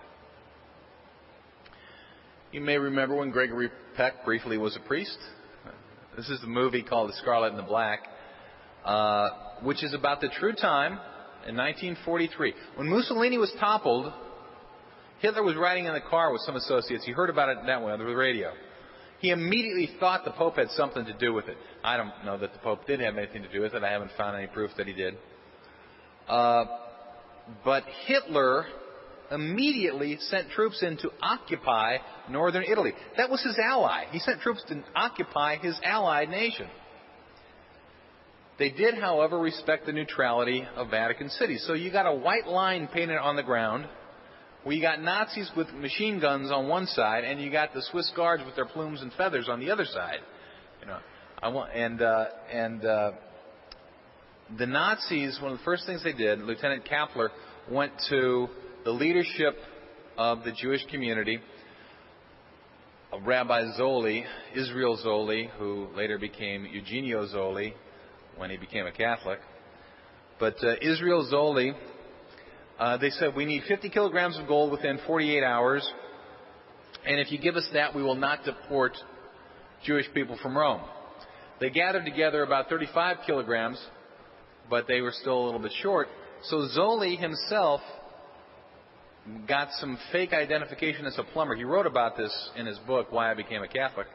You may remember when Gregory Peck briefly was a priest. This is the movie called The Scarlet and the Black, which is about the true time in 1943. When Mussolini was toppled, Hitler was riding in the car with some associates. He heard about it that way on the radio. He immediately thought the Pope had something to do with it. I don't know that the Pope did have anything to do with it. I haven't found any proof that he did. But Hitler immediately sent troops in to occupy northern Italy. That was his ally. He sent troops to occupy his allied nation. They did, however, respect the neutrality of Vatican City. So you got a white line painted on the ground, where you got Nazis with machine guns on one side, and you got the Swiss Guards with their plumes and feathers on the other side. The Nazis, one of the first things they did, Lieutenant Kappler went to the leadership of the Jewish community, Rabbi Zoli, Israel Zoli, who later became Eugenio Zoli when he became a Catholic. But Israel Zoli, they said, we need 50 kilograms of gold within 48 hours, and if you give us that, we will not deport Jewish people from Rome. They gathered together about 35 kilograms, but they were still a little bit short. So Zoli himself got some fake identification as a plumber. He wrote about this in his book, Why I Became a Catholic.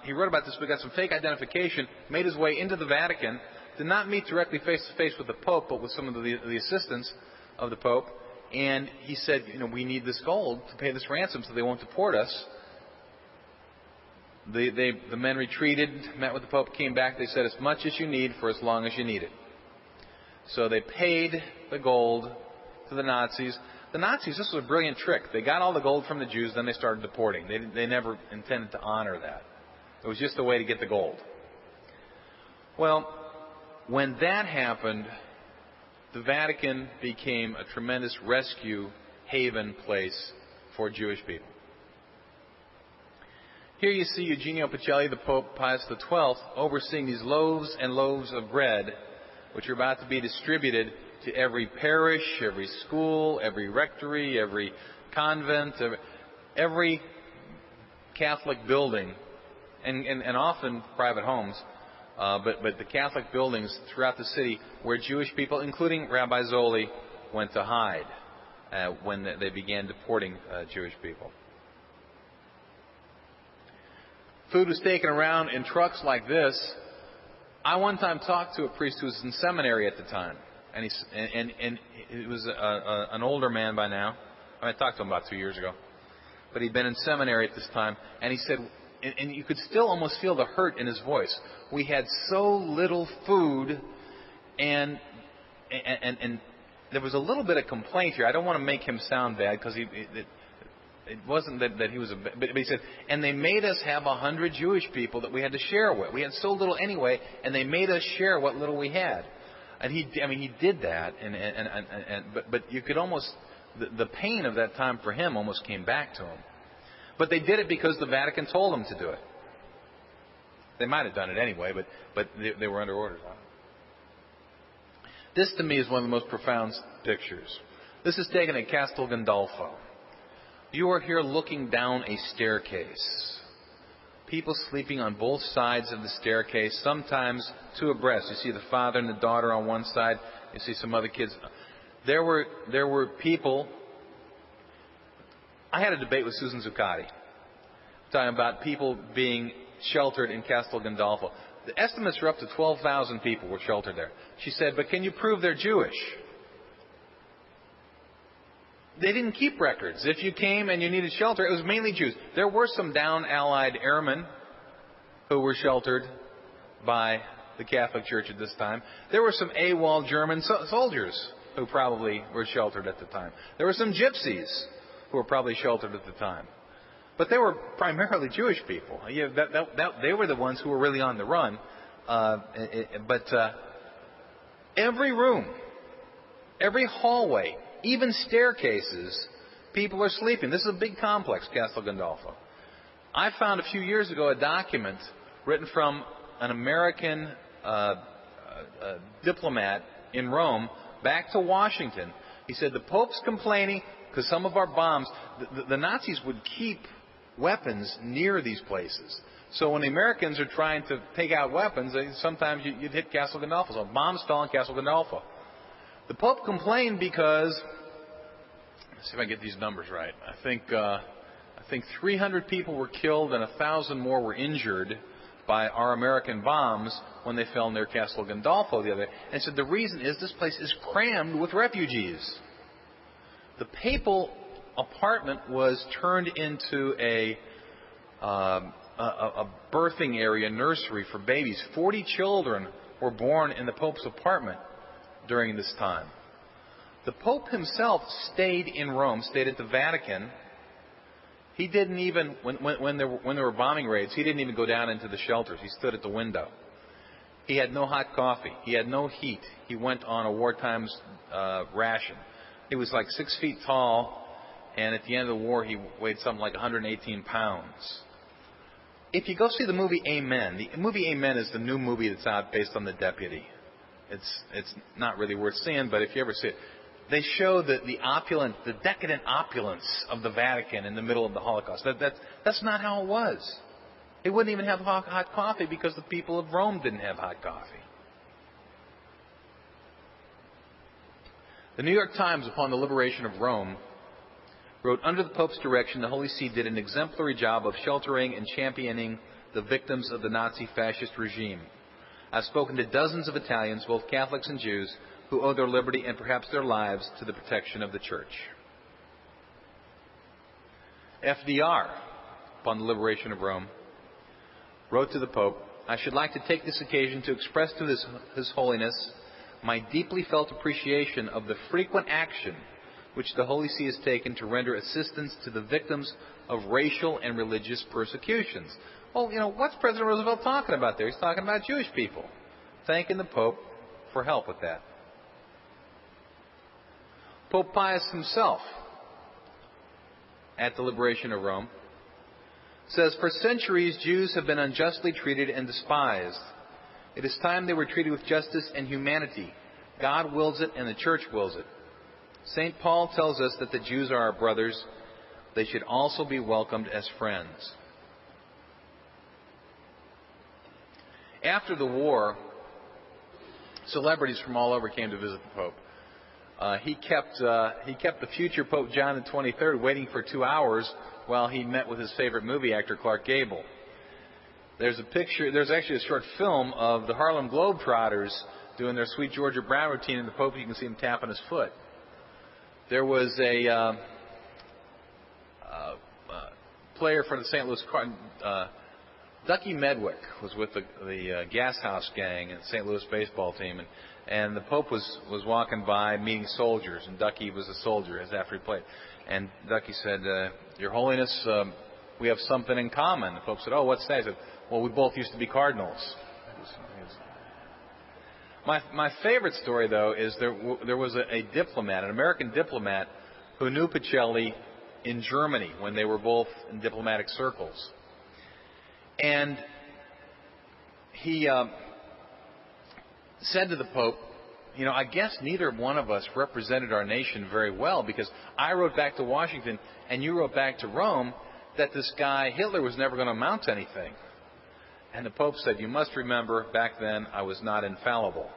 He wrote about this, but got some fake identification, made his way into the Vatican, did not meet directly face-to-face with the Pope, but with some of the assistants of the Pope. And he said, we need this gold to pay this ransom so they won't deport us. The men retreated, met with the Pope, came back. They said, as much as you need for as long as you need it. So they paid the gold to the Nazis. The Nazis, this was a brilliant trick. They got all the gold from the Jews, then they started deporting. They never intended to honor that. It was just a way to get the gold. Well, when that happened, the Vatican became a tremendous rescue haven place for Jewish people. Here you see Eugenio Pacelli, the Pope Pius XII, overseeing these loaves and loaves of bread, which are about to be distributed to every parish, every school, every rectory, every convent, every Catholic building, and often private homes, but the Catholic buildings throughout the city where Jewish people, including Rabbi Zoli, went to hide when they began deporting Jewish people. Food was taken around in trucks like this. I one time talked to a priest who was in seminary at the time, and he was an older man by now. I talked to him about 2 years ago, but he'd been in seminary at this time, and he said, and you could still almost feel the hurt in his voice. We had so little food, and there was a little bit of complaint here. I don't want to make him sound bad because it wasn't that he was but he said, and they made us have 100 Jewish people that we had to share with. We had so little anyway, and they made us share what little we had. And he did that, but you could almost, the pain of that time for him almost came back to him. But they did it because the Vatican told them to do it. They might have done it anyway, but they were under orders. This to me is one of the most profound pictures. This is taken at Castel Gandolfo. You are here looking down a staircase. People sleeping on both sides of the staircase, sometimes two abreast. You see the father and the daughter on one side. You see some other kids. There were people. I had a debate with Susan Zuccotti talking about people being sheltered in Castel Gandolfo. The estimates are up to 12,000 people were sheltered there. She said, but can you prove they're Jewish? They didn't keep records. If you came and you needed shelter, it was mainly Jews. There were some down-allied airmen who were sheltered by the Catholic Church at this time. There were some AWOL German soldiers who probably were sheltered at the time. There were some gypsies who were probably sheltered at the time. But they were primarily Jewish people. They were the ones who were really on the run. Every room, every hallway, even staircases, people are sleeping. This is a big complex, Castel Gandolfo. I found a few years ago a document written from an American diplomat in Rome back to Washington. He said, the Pope's complaining because some of our bombs, the Nazis would keep weapons near these places. So when the Americans are trying to take out weapons, sometimes you'd hit Castel Gandolfo. So bombs fell on Castel Gandolfo. The Pope complained because, let's see if I get these numbers right. I think 300 people were killed and 1,000 more were injured by our American bombs when they fell near Castel Gandolfo the other day. And said the reason is this place is crammed with refugees. The papal apartment was turned into a birthing area, nursery for babies. 40 children were born in the Pope's apartment during this time. The Pope himself stayed in Rome, stayed at the Vatican. He didn't even, when there were bombing raids, he didn't even go down into the shelters. He stood at the window. He had no hot coffee. He had no heat. He went on a wartime ration. He was like 6 feet tall, and at the end of the war, he weighed something like 118 pounds. If you go see the movie Amen, the movie Amen is the new movie that's out based on The Deputy. It's not really worth seeing, but if you ever see it, they show the decadent opulence of the Vatican in the middle of the Holocaust. That's not how it was. They wouldn't even have hot coffee because the people of Rome didn't have hot coffee. The New York Times, upon the liberation of Rome, wrote, under the Pope's direction, the Holy See did an exemplary job of sheltering and championing the victims of the Nazi fascist regime. I've spoken to dozens of Italians, both Catholics and Jews, who owe their liberty and perhaps their lives to the protection of the Church. FDR, upon the liberation of Rome, wrote to the Pope, I should like to take this occasion to express to His Holiness my deeply felt appreciation of the frequent action which the Holy See has taken to render assistance to the victims of racial and religious persecutions. Well, what's President Roosevelt talking about there? He's talking about Jewish people, thanking the Pope for help with that. Pope Pius himself, at the liberation of Rome, says, for centuries Jews have been unjustly treated and despised. It is time they were treated with justice and humanity. God wills it and the Church wills it. St. Paul tells us that the Jews are our brothers. They should also be welcomed as friends. After the war, celebrities from all over came to visit the Pope. He kept the future Pope John XXIII waiting for 2 hours while he met with his favorite movie actor Clark Gable. There's actually a short film of the Harlem Globetrotters doing their Sweet Georgia Brown routine, and the Pope, you can see him tapping his foot. There was a player for the St. Louis Cardinals, Ducky Medwick was with the Gas House gang and St. Louis baseball team, And the Pope was walking by meeting soldiers, and Ducky was a soldier as after he played. And Ducky said, Your Holiness, we have something in common. The Pope said, oh, what's that? He said, well, we both used to be cardinals. My favorite story, though, is there was a diplomat, an American diplomat, who knew Pacelli in Germany when they were both in diplomatic circles. And he said to the Pope, I guess neither one of us represented our nation very well, because I wrote back to Washington and you wrote back to Rome that this guy Hitler was never going to amount to anything. And the Pope said, you must remember, back then I was not infallible.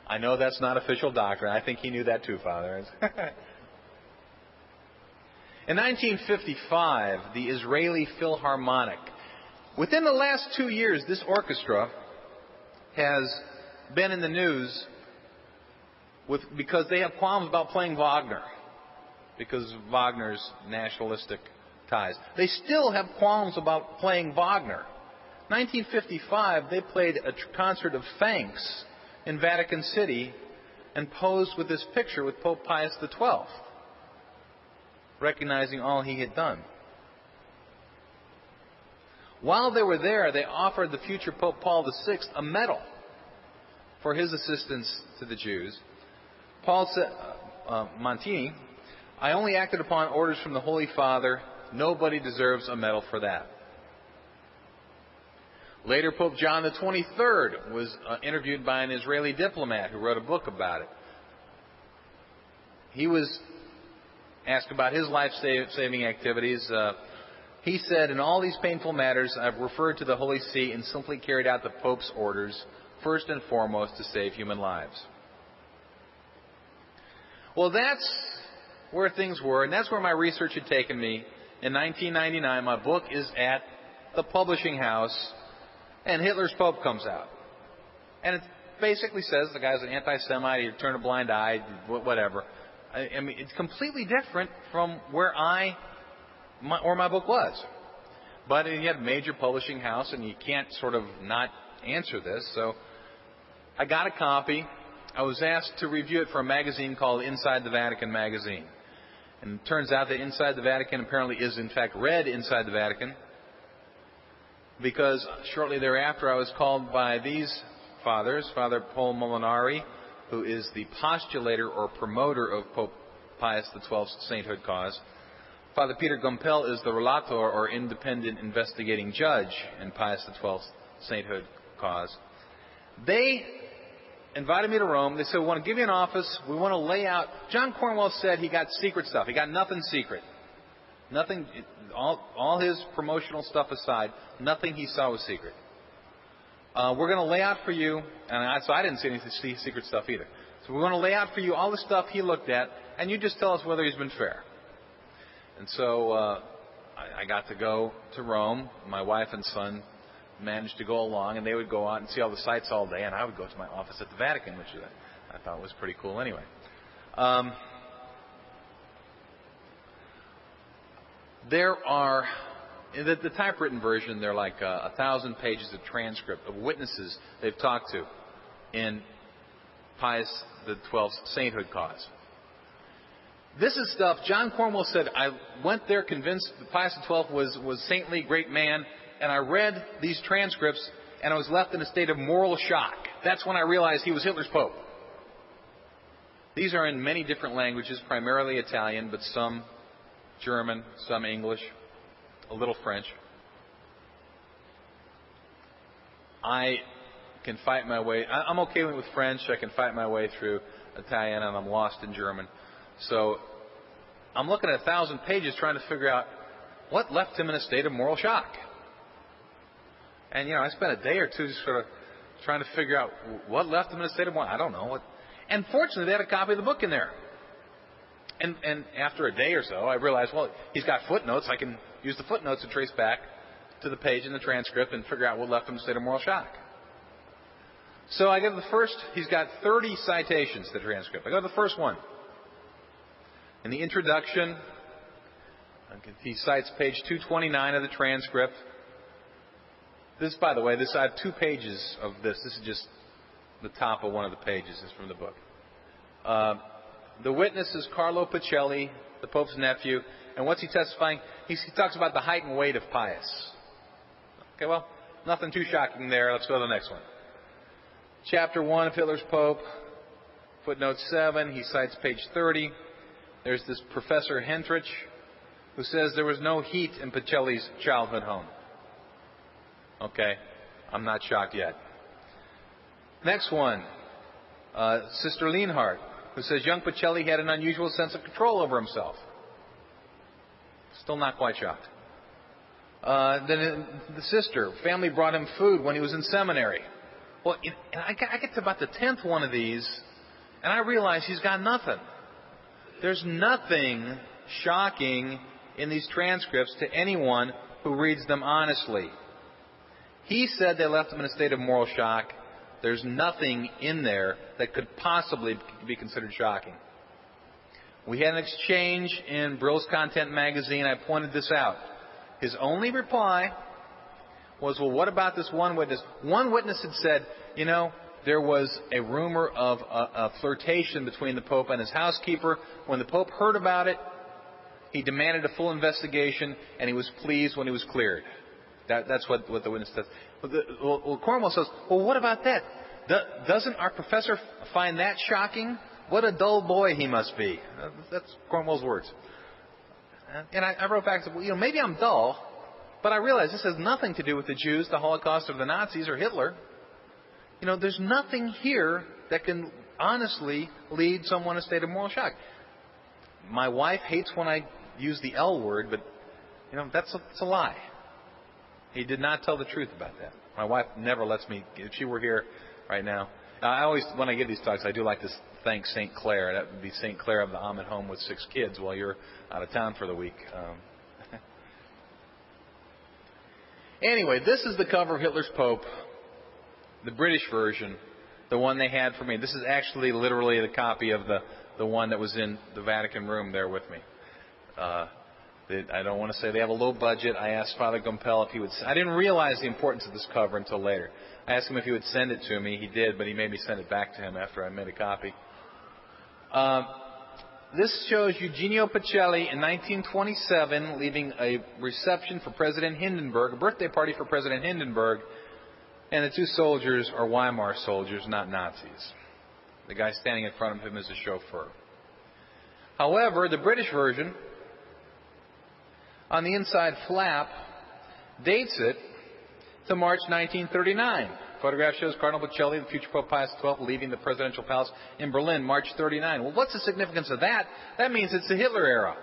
I know that's not official doctrine. I think he knew that too, Father. In 1955, the Israeli Philharmonic. Within the last 2 years, this orchestra has been in the news because they have qualms about playing Wagner, because of Wagner's nationalistic ties. They still have qualms about playing Wagner. 1955, they played a concert of thanks in Vatican City and posed with this picture with Pope Pius XII, recognizing all he had done. While they were there, they offered the future Pope Paul VI a medal for his assistance to the Jews. Paul said, Montini, I only acted upon orders from the Holy Father. Nobody deserves a medal for that. Later, Pope John XXIII was interviewed by an Israeli diplomat who wrote a book about it. He was asked about his life-saving activities. He said, in all these painful matters, I've referred to the Holy See and simply carried out the Pope's orders, first and foremost to save human lives. Well, that's where things were, and that's where my research had taken me. In 1999, my book is at the publishing house, and Hitler's Pope comes out. And it basically says the guy's an anti-Semite, he turned a blind eye, whatever. I mean, it's completely different from where my book was. But you had a major publishing house, and you can't sort of not answer this. So I got a copy. I was asked to review it for a magazine called Inside the Vatican magazine. And it turns out that Inside the Vatican apparently is in fact read inside the Vatican, because shortly thereafter I was called by these fathers, Father Paul Molinari, who is the postulator or promoter of Pope Pius XII's sainthood cause. Father Peter Gumpel is the relator or independent investigating judge in Pius XII's sainthood cause. They invited me to Rome. They said, we want to give you an office. We want to lay out. John Cornwell said he got secret stuff. He got nothing secret. Nothing, all his promotional stuff aside, nothing he saw was secret. We're going to lay out for you, and so I didn't see any secret stuff either. So we're going to lay out for you all the stuff he looked at, and you just tell us whether he's been fair. And so I got to go to Rome. My wife and son managed to go along, and they would go out and see all the sites all day, and I would go to my office at the Vatican, which I thought was pretty cool anyway. There are, in the typewritten version, there are like 1,000 pages of transcript of witnesses they've talked to in Pius XII's sainthood cause. This is stuff, John Cornwell said, I went there convinced that Pius XII was saintly, great man, and I read these transcripts, and I was left in a state of moral shock. That's when I realized he was Hitler's Pope. These are in many different languages, primarily Italian, but some German, some English, a little French. I can fight my way. I'm okay with French. I can fight my way through Italian, and I'm lost in German. So I'm looking at 1,000 pages trying to figure out what left him in a state of moral shock. And, I spent a day or two just sort of trying to figure out what left him in a state of moral. I don't know. And fortunately, they had a copy of the book in there. And after a day or so, I realized, well, he's got footnotes. I can use the footnotes to trace back to the page in the transcript and figure out what left him in a state of moral shock. So I go to the first. He's got 30 citations to the transcript. I go to the first one. In the introduction, he cites page 229 of the transcript. This, by the way, I have 2 pages of this. This is just the top of one of the pages is from the book. The witness is Carlo Pacelli, the Pope's nephew. And what's he testifying? He talks about the height and weight of Pius. Okay, well, nothing too shocking there. Let's go to the next one. Chapter 1 of Hitler's Pope, footnote 7. He cites page 30. There's this Professor Hentrich who says there was no heat in Pacelli's childhood home. Okay, I'm not shocked yet. Next one, Sister Lienhardt, who says young Pacelli had an unusual sense of control over himself. Still not quite shocked. Then the sister, family brought him food when he was in seminary. Well, and I get to about the 10th one of these, and I realize he's got nothing. There's nothing shocking in these transcripts to anyone who reads them honestly. He said they left him in a state of moral shock. There's nothing in there that could possibly be considered shocking. We had an exchange in Brill's Content magazine. I pointed this out. His only reply was, well, what about this one witness? One witness had said, you know, there was a rumor of a flirtation between the Pope and his housekeeper. When the Pope heard about it, he demanded a full investigation, and he was pleased when he was cleared. That's what the witness says. Well, Cornwell says, well, what about that? Doesn't our professor find that shocking? What a dull boy he must be. That's Cornwell's words. And I wrote back and said, well, you know, maybe I'm dull, but I realize this has nothing to do with the Jews, the Holocaust, or the Nazis, or Hitler. You know, there's nothing here that can honestly lead someone in a state of moral shock. My wife hates when I use the L word, but, you know, that's a lie. He did not tell the truth about that. My wife never lets me, if she were here right now. I always, when I give these talks, I do like to thank St. Clair. That would be St. Clair of the I'm at home with 6 kids while you're out of town for the week. Anyway, this is the cover of Hitler's Pope, the British version, the one they had for me. This is actually literally the copy of the one that was in the Vatican room there with me. I don't want to say they have a low budget. I asked Father Gumpel if he would. I didn't realize the importance of this cover until later. I asked him if he would send it to me. He did, but he made me send it back to him after I made a copy. This shows Eugenio Pacelli in 1927 leaving a reception for President Hindenburg, a birthday party for President Hindenburg, and the 2 soldiers are Weimar soldiers, not Nazis. The guy standing in front of him is a chauffeur. However, the British version, on the inside flap, dates it to March 1939. Photograph shows Cardinal Pacelli, the future Pope Pius XII, leaving the presidential palace in Berlin, March 39. Well, what's the significance of that? That means it's the Hitler era.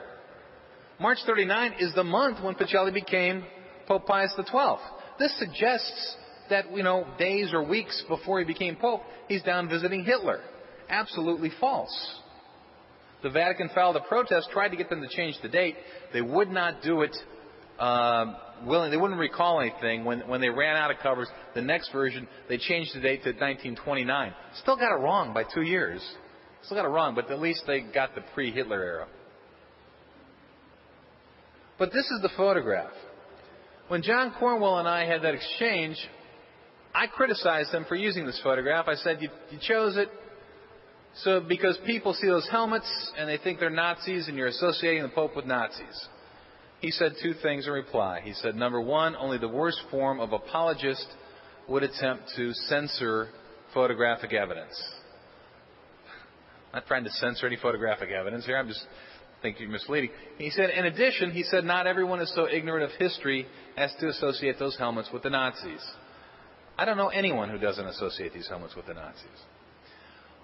March 39 is the month when Pacelli became Pope Pius XII. This suggests that, you know, days or weeks before he became Pope, he's down visiting Hitler. Absolutely false. The Vatican filed a protest, tried to get them to change the date. They would not do it willingly. They wouldn't recall anything. When they ran out of covers, the next version, they changed the date to 1929. Still got it wrong by 2 years. Still got it wrong, but at least they got the pre-Hitler era. But this is the photograph. When John Cornwell and I had that exchange, I criticized them for using this photograph. I said, you chose it so because people see those helmets and they think they're Nazis and you're associating the Pope with Nazis. He said 2 things in reply. He said, number 1, only the worst form of apologist would attempt to censor photographic evidence. I'm not trying to censor any photographic evidence here. I'm just thinking you're misleading. He said, in addition, he said, not everyone is so ignorant of history as to associate those helmets with the Nazis. I don't know anyone who doesn't associate these helmets with the Nazis.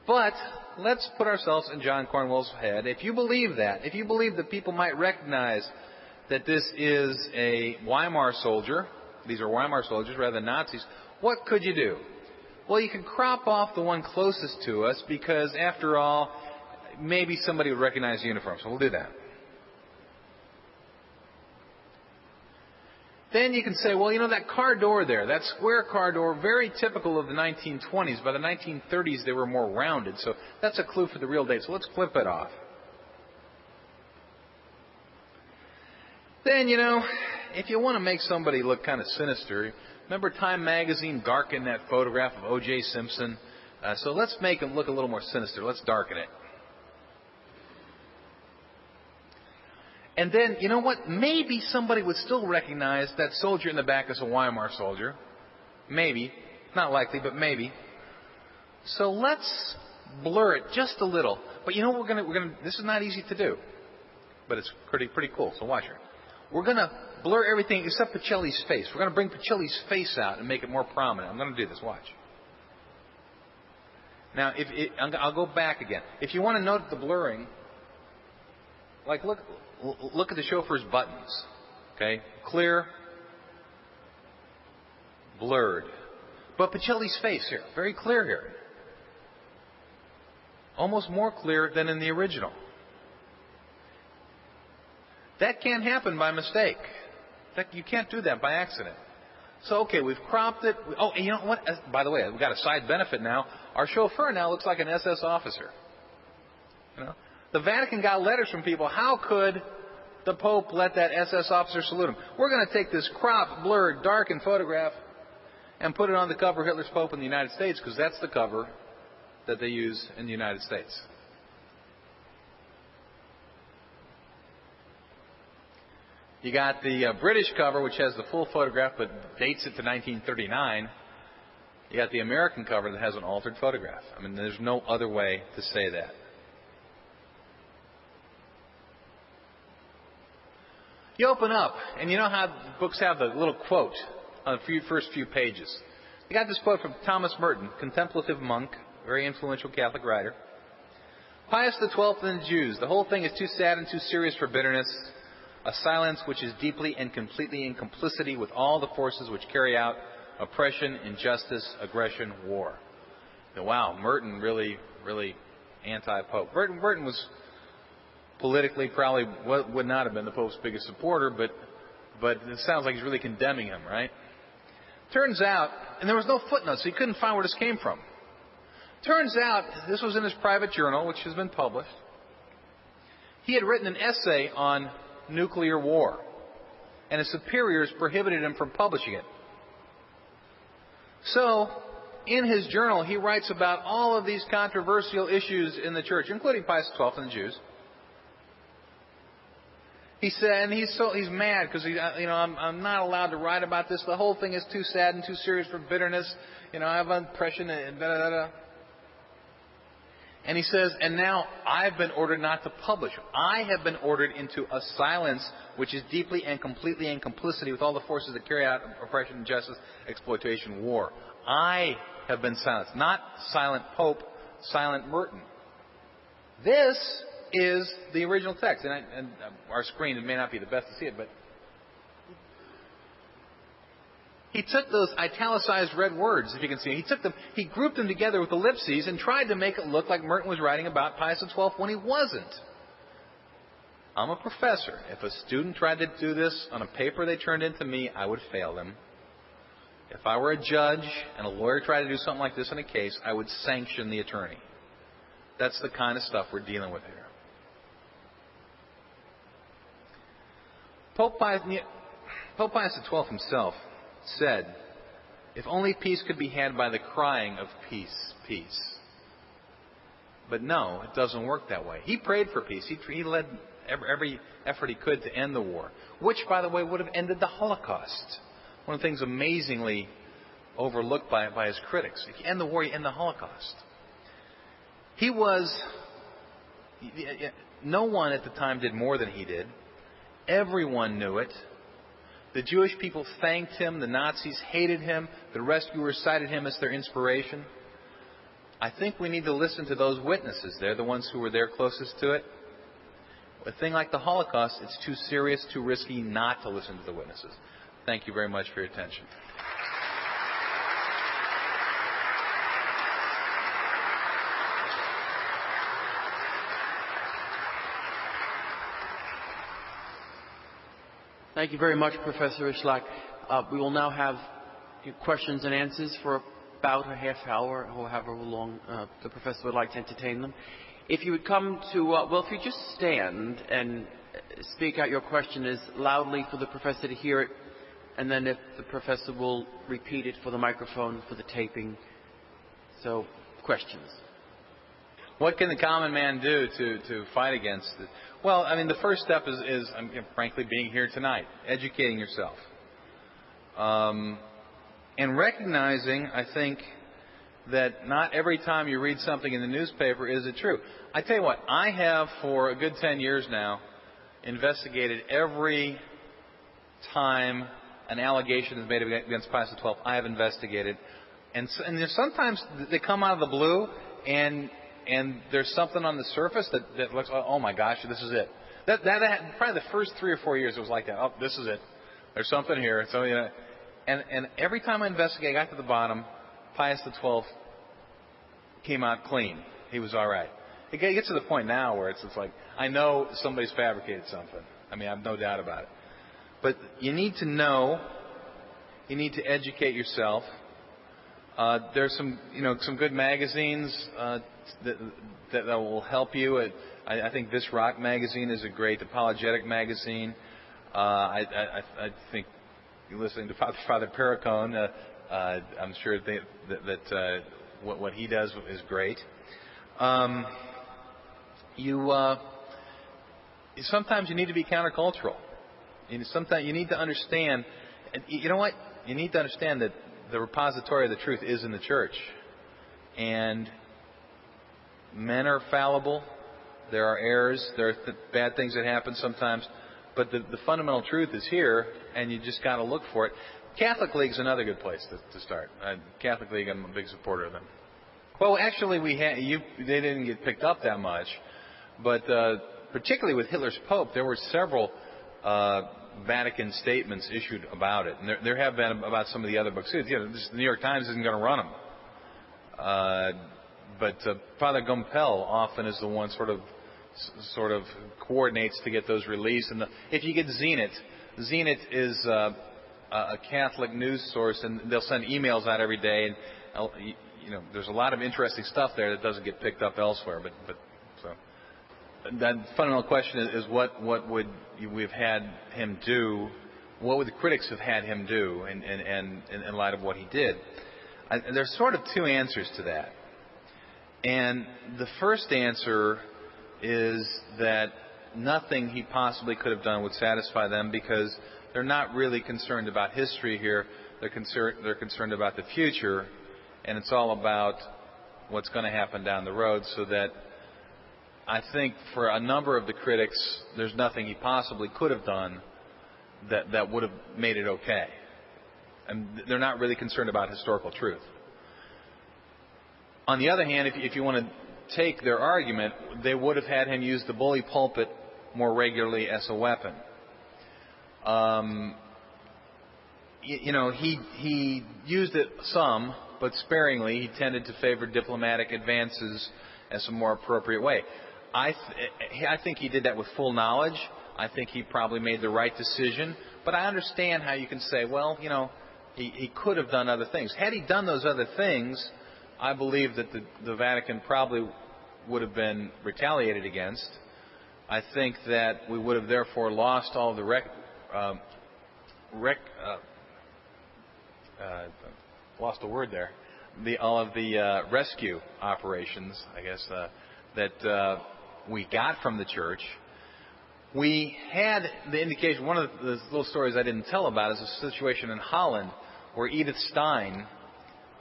But let's put ourselves in John Cornwell's head. If you believe that, if you believe that people might recognize that this is a Weimar soldier, these are Weimar soldiers rather than Nazis, what could you do? Well, you could crop off the one closest to us because, after all, maybe somebody would recognize the uniform, so we'll do that. Then you can say, well, you know, that car door there, that square car door, very typical of the 1920s. By the 1930s, they were more rounded, so that's a clue for the real date, so let's clip it off. Then, you know, if you want to make somebody look kind of sinister, remember Time magazine darkened that photograph of O.J. Simpson So let's make him look a little more sinister. Let's darken it. And then, you know what? Maybe somebody would still recognize that soldier in the back as a Weimar soldier. Maybe. Not likely, but maybe. So let's blur it just a little. But you know what we're gonna this is not easy to do. But it's pretty cool, so watch it. We're gonna blur everything except Pacelli's face. We're gonna bring Pacelli's face out and make it more prominent. I'm gonna do this, watch. Now, I'll go back again. If you want to note the blurring, like look at the chauffeur's buttons. Okay? Clear, blurred. But Pacelli's face here, very clear here. Almost more clear than in the original. That can't happen by mistake. You can't do that by accident. So, okay, we've cropped it. Oh, and you know what? By the way, we've got a side benefit now. Our chauffeur now looks like an SS officer. You know? The Vatican got letters from people. How could the Pope let that SS officer salute him? We're going to take this cropped, blurred, darkened photograph and put it on the cover of Hitler's Pope in the United States, because that's the cover that they use in the United States. You got the British cover, which has the full photograph but dates it to 1939. You got the American cover that has an altered photograph. I mean, there's no other way to say that. You open up, and you know how books have the little quote on the first few pages. You got this quote from Thomas Merton, contemplative monk, very influential Catholic writer. Pius XII and the Jews. The whole thing is too sad and too serious for bitterness. A silence which is deeply and completely in complicity with all the forces which carry out oppression, injustice, aggression, war. Now, wow, Merton really anti-Pope. Merton was politically probably would not have been the Pope's biggest supporter, but it sounds like he's really condemning him, right? Turns out, and there was no footnote, so he couldn't find where this came from. Turns out, this was in his private journal, which has been published. He had written an essay on nuclear war, and his superiors prohibited him from publishing it. So, in his journal, he writes about all of these controversial issues in the church, including Pius XII and the Jews. He said, and he's mad because I'm not allowed to write about this. The whole thing is too sad and too serious for bitterness. I have oppression and da da da. And he says, and now I've been ordered not to publish. I have been ordered into a silence which is deeply and completely in complicity with all the forces that carry out oppression, injustice, exploitation, war. I have been silenced. Not silent Pope, silent Merton. This is the original text. And our screen, it may not be the best to see it, but he took those italicized red words, if you can see. He grouped them together with ellipses and tried to make it look like Merton was writing about Pius XII when he wasn't. I'm a professor. If a student tried to do this on a paper they turned in to me, I would fail them. If I were a judge and a lawyer tried to do something like this in a case, I would sanction the attorney. That's the kind of stuff we're dealing with here. Pope Pius XII himself said, if only peace could be had by the crying of peace, peace. But no, it doesn't work that way. He prayed for peace. He led every effort he could to end the war, which, by the way, would have ended the Holocaust. One of the things amazingly overlooked by his critics. If you end the war, you end the Holocaust. No one at the time did more than he did. Everyone knew it. The Jewish people thanked him. The Nazis hated him. The rescuers cited him as their inspiration. I think we need to listen to those witnesses. They're the ones who were there closest to it. A thing like the Holocaust, it's too serious, too risky not to listen to the witnesses. Thank you very much for your attention. Thank you very much, Professor Rychlak. We will now have questions and answers for about a half hour, or however long the professor would like to entertain them. If you would come to, if you just stand and speak out your question as loudly for the professor to hear it, and then if the professor will repeat it for the microphone, for the taping. So questions. What can the common man do to fight against it? Well, I mean, the first step is frankly, being here tonight, educating yourself. And recognizing, I think, that not every time you read something in the newspaper is it true. I tell you what, I have for a good 10 years now investigated every time an allegation is made against Pius XII. I have investigated. And sometimes they come out of the blue and there's something on the surface that looks, oh my gosh, this is it. That probably the first 3 or 4 years it was like that. Oh, this is it. There's something here. So, you know, and every time I investigated, I got to the bottom, Pius XII came out clean. He was all right. It gets to the point now where it's like, I know somebody's fabricated something. I mean, I have no doubt about it. But you need to know. You need to educate yourself. There's some good magazines that will help you. I think This Rock magazine is a great apologetic magazine. I think listening to Father Perricone, I'm sure that what he does is great. Sometimes you need to be countercultural. Sometimes you need to understand. You know what? You need to understand that the repository of the truth is in the church, and men are fallible. There are errors. There are bad things that happen sometimes, but the fundamental truth is here, and you just got to look for it. Catholic League is another good place to start. Catholic League, I'm a big supporter of them. Well, actually, they didn't get picked up that much, but particularly with Hitler's Pope, there were several Vatican statements issued about it, and there have been about some of the other books. You know, the New York Times isn't going to run them, but Father Gumpel often is the one sort of coordinates to get those released. And if you get Zenit is a Catholic news source, and they'll send emails out every day, and there's a lot of interesting stuff there that doesn't get picked up elsewhere. But so that fundamental question is what would we've had him do? What would the critics have had him do in light of what he did? There's sort of two answers to that. And the first answer is that nothing he possibly could have done would satisfy them, because they're not really concerned about history here. They're concerned about the future, and it's all about what's going to happen down the road. So that I think for a number of the critics, there's nothing he possibly could have done that would have made it okay. And they're not really concerned about historical truth. On the other hand, if you want to take their argument, they would have had him use the bully pulpit more regularly as a weapon. He used it some, but sparingly. He tended to favor diplomatic advances as a more appropriate way. I think he did that with full knowledge. I think he probably made the right decision. But I understand how you can say, well, he could have done other things. Had he done those other things, I believe that the Vatican probably would have been retaliated against. I think that we would have therefore lost all the all of the rescue operations, I guess, that we got from the church. We had the indication. One of the little stories I didn't tell about is a situation in Holland where Edith Stein,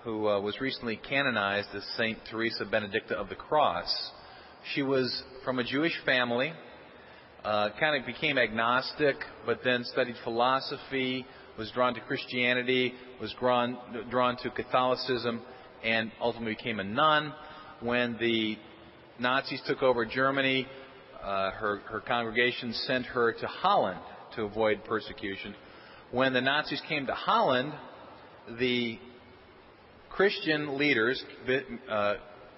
who was recently canonized as Saint Teresa Benedicta of the Cross, she was from a Jewish family, kind of became agnostic, but then studied philosophy, was drawn to Christianity, was drawn to Catholicism, and ultimately became a nun. When the Nazis took over Germany, her congregation sent her to Holland to avoid persecution. When the Nazis came to Holland, the Christian leaders,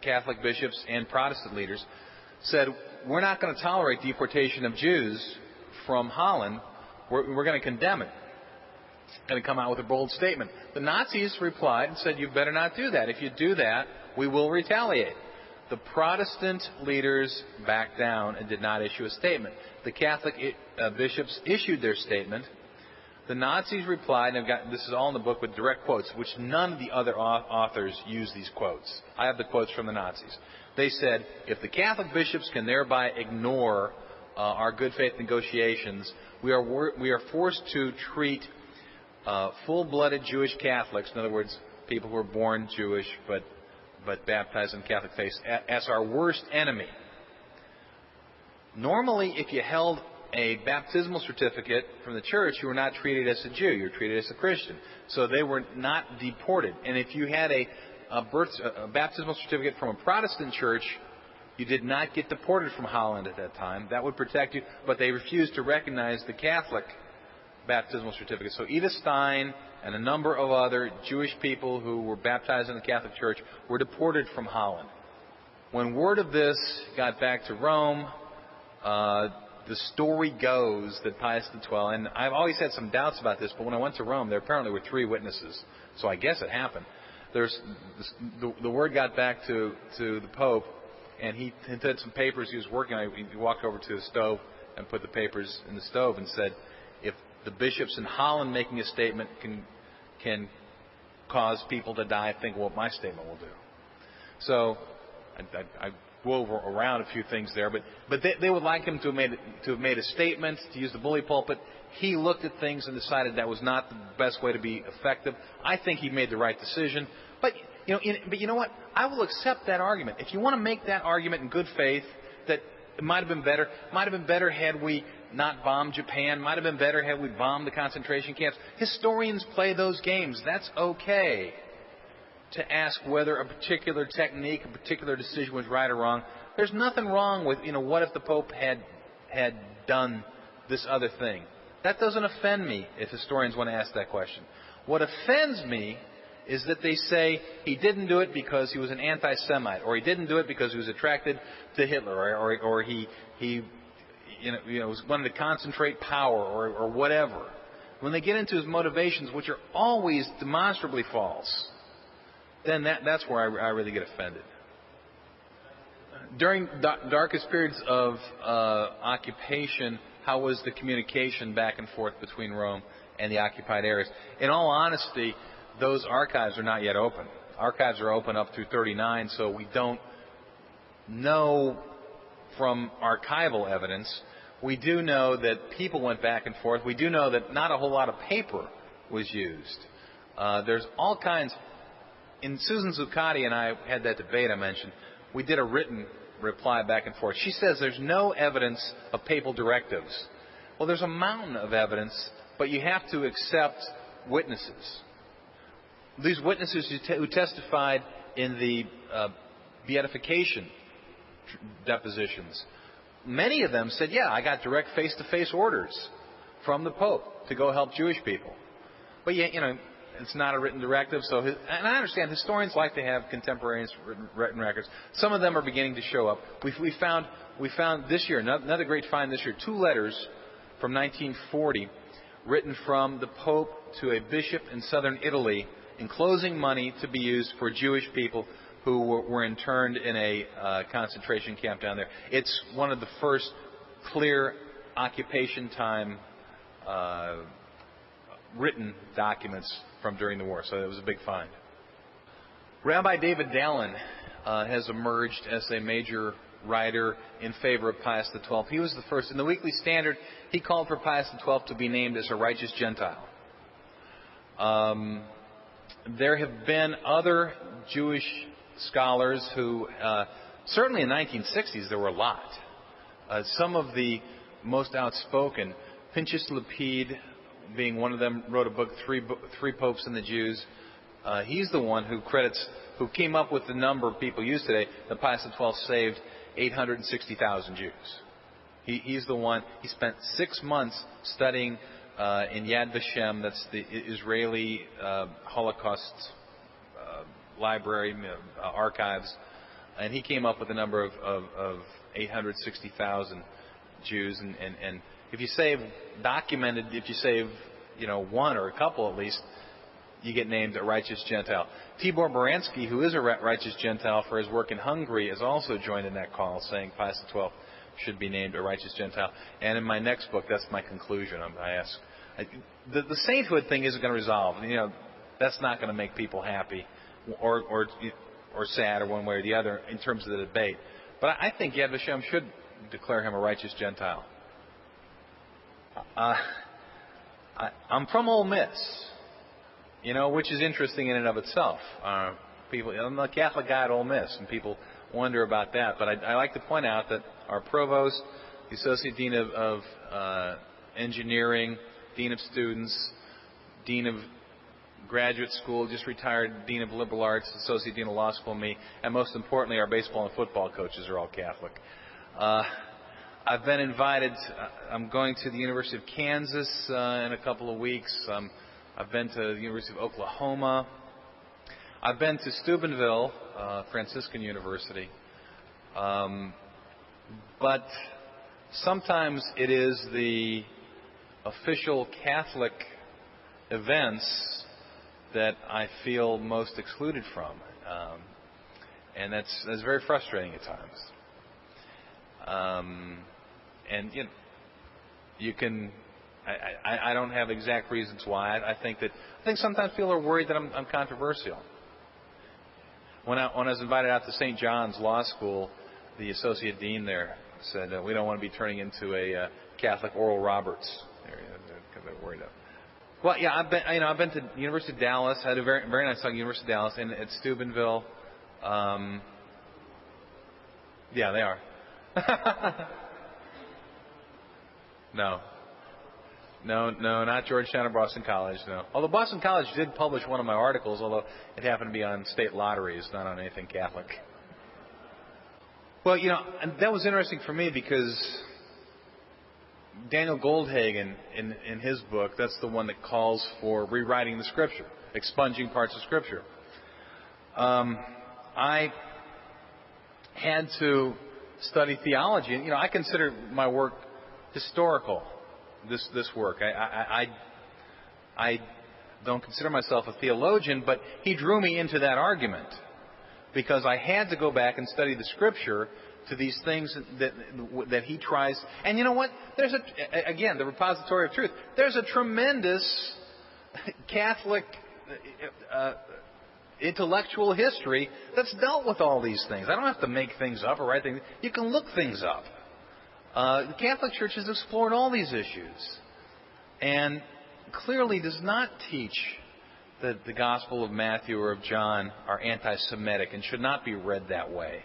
Catholic bishops and Protestant leaders, said, we're not going to tolerate deportation of Jews from Holland. We're going to condemn it. Going to come out with a bold statement. The Nazis replied and said, you better not do that. If you do that, we will retaliate. The Protestant leaders backed down and did not issue a statement. The Catholic bishops issued their statement. The Nazis replied, and this is all in the book with direct quotes, which none of the other authors use these quotes. I have the quotes from the Nazis. They said, if the Catholic bishops can thereby ignore our good faith negotiations, we are forced to treat full-blooded Jewish Catholics, in other words, people who are born Jewish but baptized in the Catholic faith, as our worst enemy. Normally, if you held a baptismal certificate from the church, you were not treated as a Jew. You were treated as a Christian. So they were not deported. And if you had a baptismal certificate from a Protestant church, you did not get deported from Holland at that time. That would protect you. But they refused to recognize the Catholic baptismal certificate. So Edith Stein and a number of other Jewish people who were baptized in the Catholic Church were deported from Holland. When word of this got back to Rome, the story goes that Pius XII, and I've always had some doubts about this, but when I went to Rome, there apparently were 3 witnesses. So I guess it happened. The word got back to the Pope, and he had some papers he was working on. He walked over to the stove and put the papers in the stove and said, if the bishops in Holland making a statement can cause people to die, think what my statement will do. So I wove around a few things there, but they would like him to have made a statement, to use the bully pulpit. He looked at things and decided that was not the best way to be effective. I think he made the right decision. But you know what? I will accept that argument. If you want to make that argument in good faith, that it might have been better. Might have been better had we not bombed Japan. Might have been better had we bombed the concentration camps. Historians play those games. That's okay. To ask whether a particular technique, a particular decision was right or wrong. There's nothing wrong with, what if the Pope had done this other thing? That doesn't offend me if historians want to ask that question. What offends me is that they say he didn't do it because he was an anti-Semite, or he didn't do it because he was attracted to Hitler, or he wanted to concentrate power, or whatever. When they get into his motivations, which are always demonstrably false, then that's where I really get offended. During darkest periods of occupation, how was the communication back and forth between Rome and the occupied areas? In all honesty, those archives are not yet open. Archives are open up through 39, so we don't know from archival evidence. We do know that people went back and forth. We do know that not a whole lot of paper was used. There's all kinds. In Susan Zuccotti and I had that debate I mentioned, we did a written reply back and forth. She says there's no evidence of papal directives. Well, there's a mountain of evidence, but you have to accept witnesses. These witnesses who testified in the beatification depositions, many of them said, yeah, I got direct face-to-face orders from the Pope to go help Jewish people. But it's not a written directive, and I understand historians like to have contemporaneous written records. Some of them are beginning to show up. We found this year, another great find this year, 2 letters from 1940 written from the Pope to a bishop in southern Italy enclosing money to be used for Jewish people who were interned in a concentration camp down there. It's one of the first clear occupation time written documents from during the war, so it was a big find. Rabbi David Dallin has emerged as a major writer in favor of Pius XII. He was the first. In the Weekly Standard, he called for Pius XII to be named as a righteous Gentile. There have been other Jewish scholars who, certainly in the 1960s, there were a lot. Some of the most outspoken, Pinchas Lapid being one of them, wrote a book, Three Popes and the Jews. He's the one who came up with the number people use today, that Pius XII saved 860,000 Jews. He's the one. He spent 6 months studying in Yad Vashem, that's the Israeli Holocaust library, archives, and he came up with the number of 860,000 Jews. And if you save one or a couple at least, you get named a righteous Gentile. Tibor Baranski, who is a righteous Gentile for his work in Hungary, has also joined in that call, saying Pius XII should be named a righteous Gentile. And in my next book, that's my conclusion. I ask The sainthood thing isn't going to resolve. That's not going to make people happy or sad or one way or the other in terms of the debate. But I think Yad Vashem should declare him a righteous Gentile. I'm from Ole Miss, which is interesting in and of itself. I'm a Catholic guy at Ole Miss, and people wonder about that. But I like to point out that our provost, the associate dean of engineering, dean of students, dean of graduate school, just retired dean of liberal arts, associate dean of law school, me, and most importantly, our baseball and football coaches are all Catholic. I've been invited. I'm going to the University of Kansas in a couple of weeks. I've been to the University of Oklahoma. I've been to Steubenville, Franciscan University. But sometimes it is the official Catholic events that I feel most excluded from. And that's very frustrating at times. And you can. I don't have exact reasons why. I think sometimes people are worried that I'm controversial. When I was invited out to St. John's Law School, the associate dean there said we don't want to be turning into a Catholic Oral Roberts area because they're worried about. Well, yeah, I've been to the University of Dallas. I had a very very nice time at University of Dallas and at Steubenville. Yeah, they are. No, not Georgetown or Boston College, no. Although Boston College did publish one of my articles, although it happened to be on state lotteries, not on anything Catholic. Well, and that was interesting for me because Daniel Goldhagen, in his book, that's the one that calls for rewriting the Scripture, expunging parts of Scripture. I had to study theology, and I consider my work historical. This work, I don't consider myself a theologian, but he drew me into that argument because I had to go back and study the Scripture to these things that he tries. And you know what? There's again the repository of truth. There's a tremendous Catholic intellectual history that's dealt with all these things. I don't have to make things up or write things. You can look things up. The Catholic Church has explored all these issues and clearly does not teach that the Gospel of Matthew or of John are anti-Semitic and should not be read that way.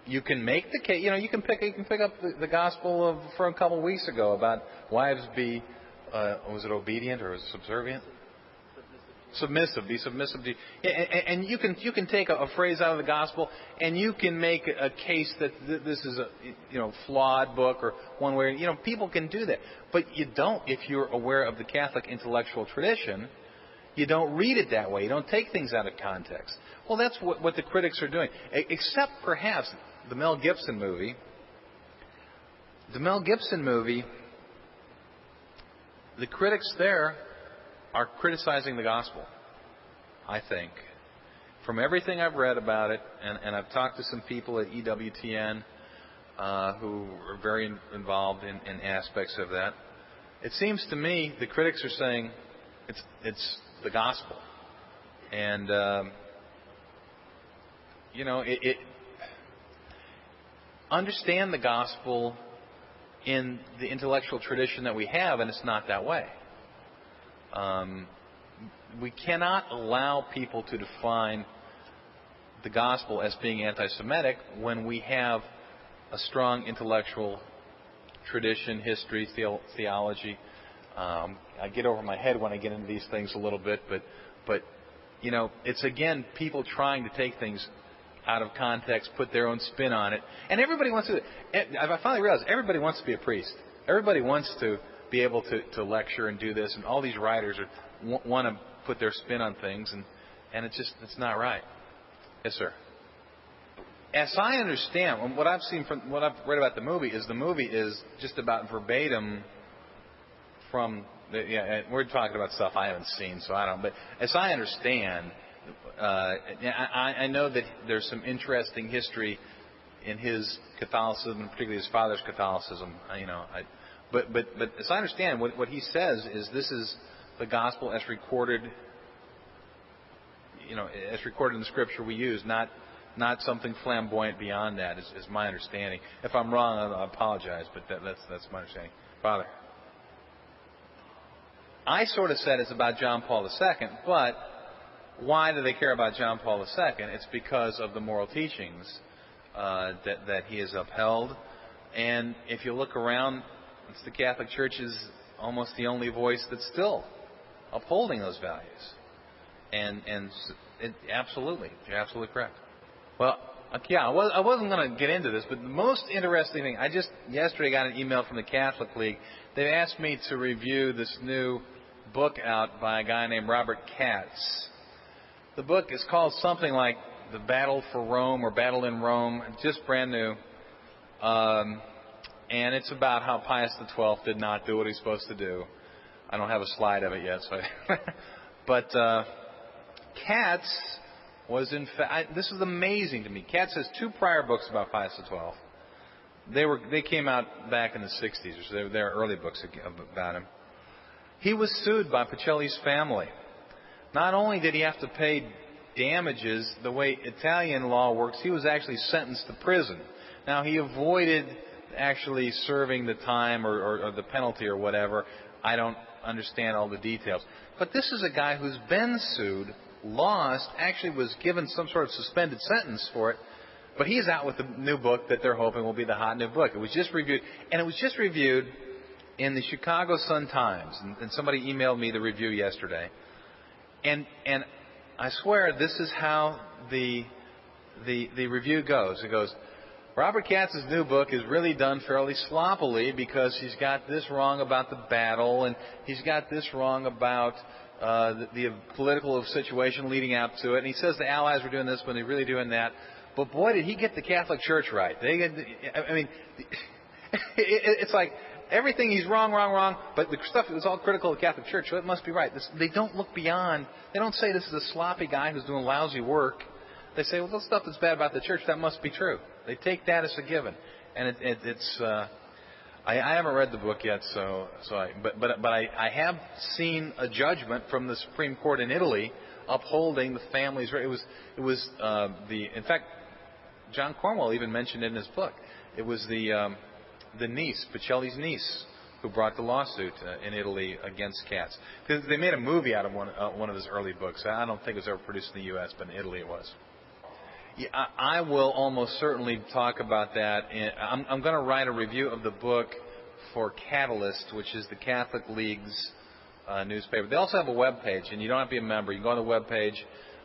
You can make the case. You can pick up the Gospel from a couple of weeks ago about wives be was it obedient or was it subservient? Submissive, be submissive to, and you can take a phrase out of the gospel, and you can make a case that this is a flawed book or one where people can do that, but you don't if you're aware of the Catholic intellectual tradition. You don't read it that way. You don't take things out of context. Well, that's what the critics are doing, except perhaps the Mel Gibson movie. The Mel Gibson movie, the critics there are criticizing the gospel, I think. From everything I've read about it, and I've talked to some people at EWTN who are very involved in aspects of that, it seems to me the critics are saying it's the gospel. And, understand the gospel in the intellectual tradition that we have, and it's not that way. We cannot allow people to define the gospel as being anti-Semitic when we have a strong intellectual tradition, history, theology. I get over my head when I get into these things a little bit, but it's again people trying to take things out of context, put their own spin on it, and everybody wants to. I finally realized everybody wants to be a priest. Everybody wants to be able to lecture and do this, and all these writers want to put their spin on things, and it's not right. Yes, sir. As I understand, what I've seen from what I've read about the movie is just about verbatim from we're talking about stuff I haven't seen, so I don't. But as I understand, I know that there's some interesting history in his Catholicism, particularly his father's Catholicism. But as I understand, what he says is this is the gospel as recorded, as recorded in the scripture we use, not something flamboyant beyond that, is my understanding. If I'm wrong, I apologize, but that's my understanding. Father? I sort of said it's about John Paul II, but why do they care about John Paul II? It's because of the moral teachings that he has upheld. And if you look around, it's the Catholic Church is almost the only voice that's still upholding those values. And absolutely, you're absolutely correct. Well, yeah, I wasn't going to get into this, but the most interesting thing, I just yesterday got an email from the Catholic League. They asked me to review this new book out by a guy named Robert Katz. The book is called something like The Battle for Rome or Battle in Rome, just brand new. And it's about how Pius XII did not do what he's supposed to do. I don't have a slide of it yet, so but Katz was in fact, this is amazing to me. Katz has two prior books about Pius XII. They came out back in the 60s, so they were early books about him. He was sued by Pacelli's family. Not only did he have to pay damages, the way Italian law works, he was actually sentenced to prison. Now, he avoided actually serving the time or the penalty or whatever. I don't understand all the details. But this is a guy who's been sued, lost, actually was given some sort of suspended sentence for it, but he's out with the new book that they're hoping will be the hot new book. It was just reviewed, and it was just reviewed in the Chicago Sun-Times, and somebody emailed me the review yesterday. And I swear this is how the review goes. It goes, Robert Katz's new book is really done fairly sloppily because he's got this wrong about the battle, and he's got this wrong about the political situation leading up to it. And he says the Allies were doing this when they're really doing that. But boy, did he get the Catholic Church right. It's like everything he's wrong, but the stuff was all critical of the Catholic Church, so it must be right. They don't look beyond. They don't say this is a sloppy guy who's doing lousy work. They say, well, the stuff that's bad about the church, that must be true. They take that as a given, and I haven't read the book yet, but I have seen a judgment from the Supreme Court in Italy upholding the family's right. It was in fact, John Cornwell even mentioned it in his book. It was the niece, Pacelli's niece, who brought the lawsuit in Italy against Katz. Because they made a movie out of one of his early books. I don't think it was ever produced in the U.S., but in Italy it was. Yeah, I will almost certainly talk about that. I'm going to write a review of the book for Catalyst, which is the Catholic League's newspaper. They also have a web page, and you don't have to be a member. You can go on the web page.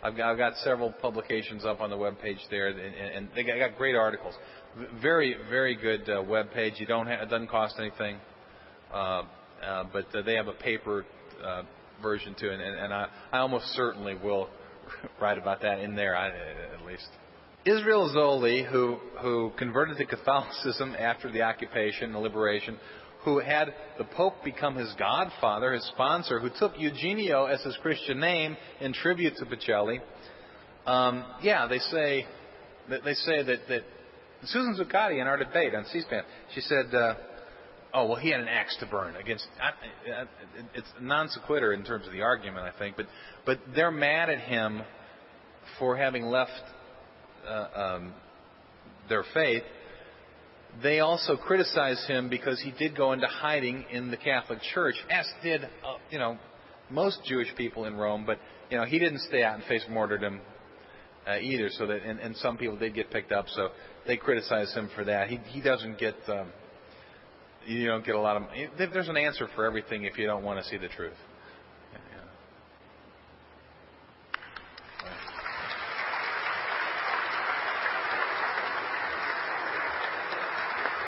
I've got several publications up on the web page there, and they got great articles. Very, very good web page. It doesn't cost anything, but they have a paper version too, and I almost certainly will write about that in there, at least. Israel Zoli, who converted to Catholicism after the occupation and liberation, who had the Pope become his godfather, his sponsor, who took Eugenio as his Christian name in tribute to Pacelli. They say that Susan Zuccotti in our debate on C-SPAN, she said, he had an axe to burn against. It's non sequitur in terms of the argument, I think, but they're mad at him for having left their faith. They also criticize him because he did go into hiding in the Catholic Church, as did most Jewish people in Rome. But he didn't stay out and face martyrdom either. So that and some people did get picked up. So they criticize him for that. He doesn't get. You don't get a lot of. There's an answer for everything if you don't want to see the truth.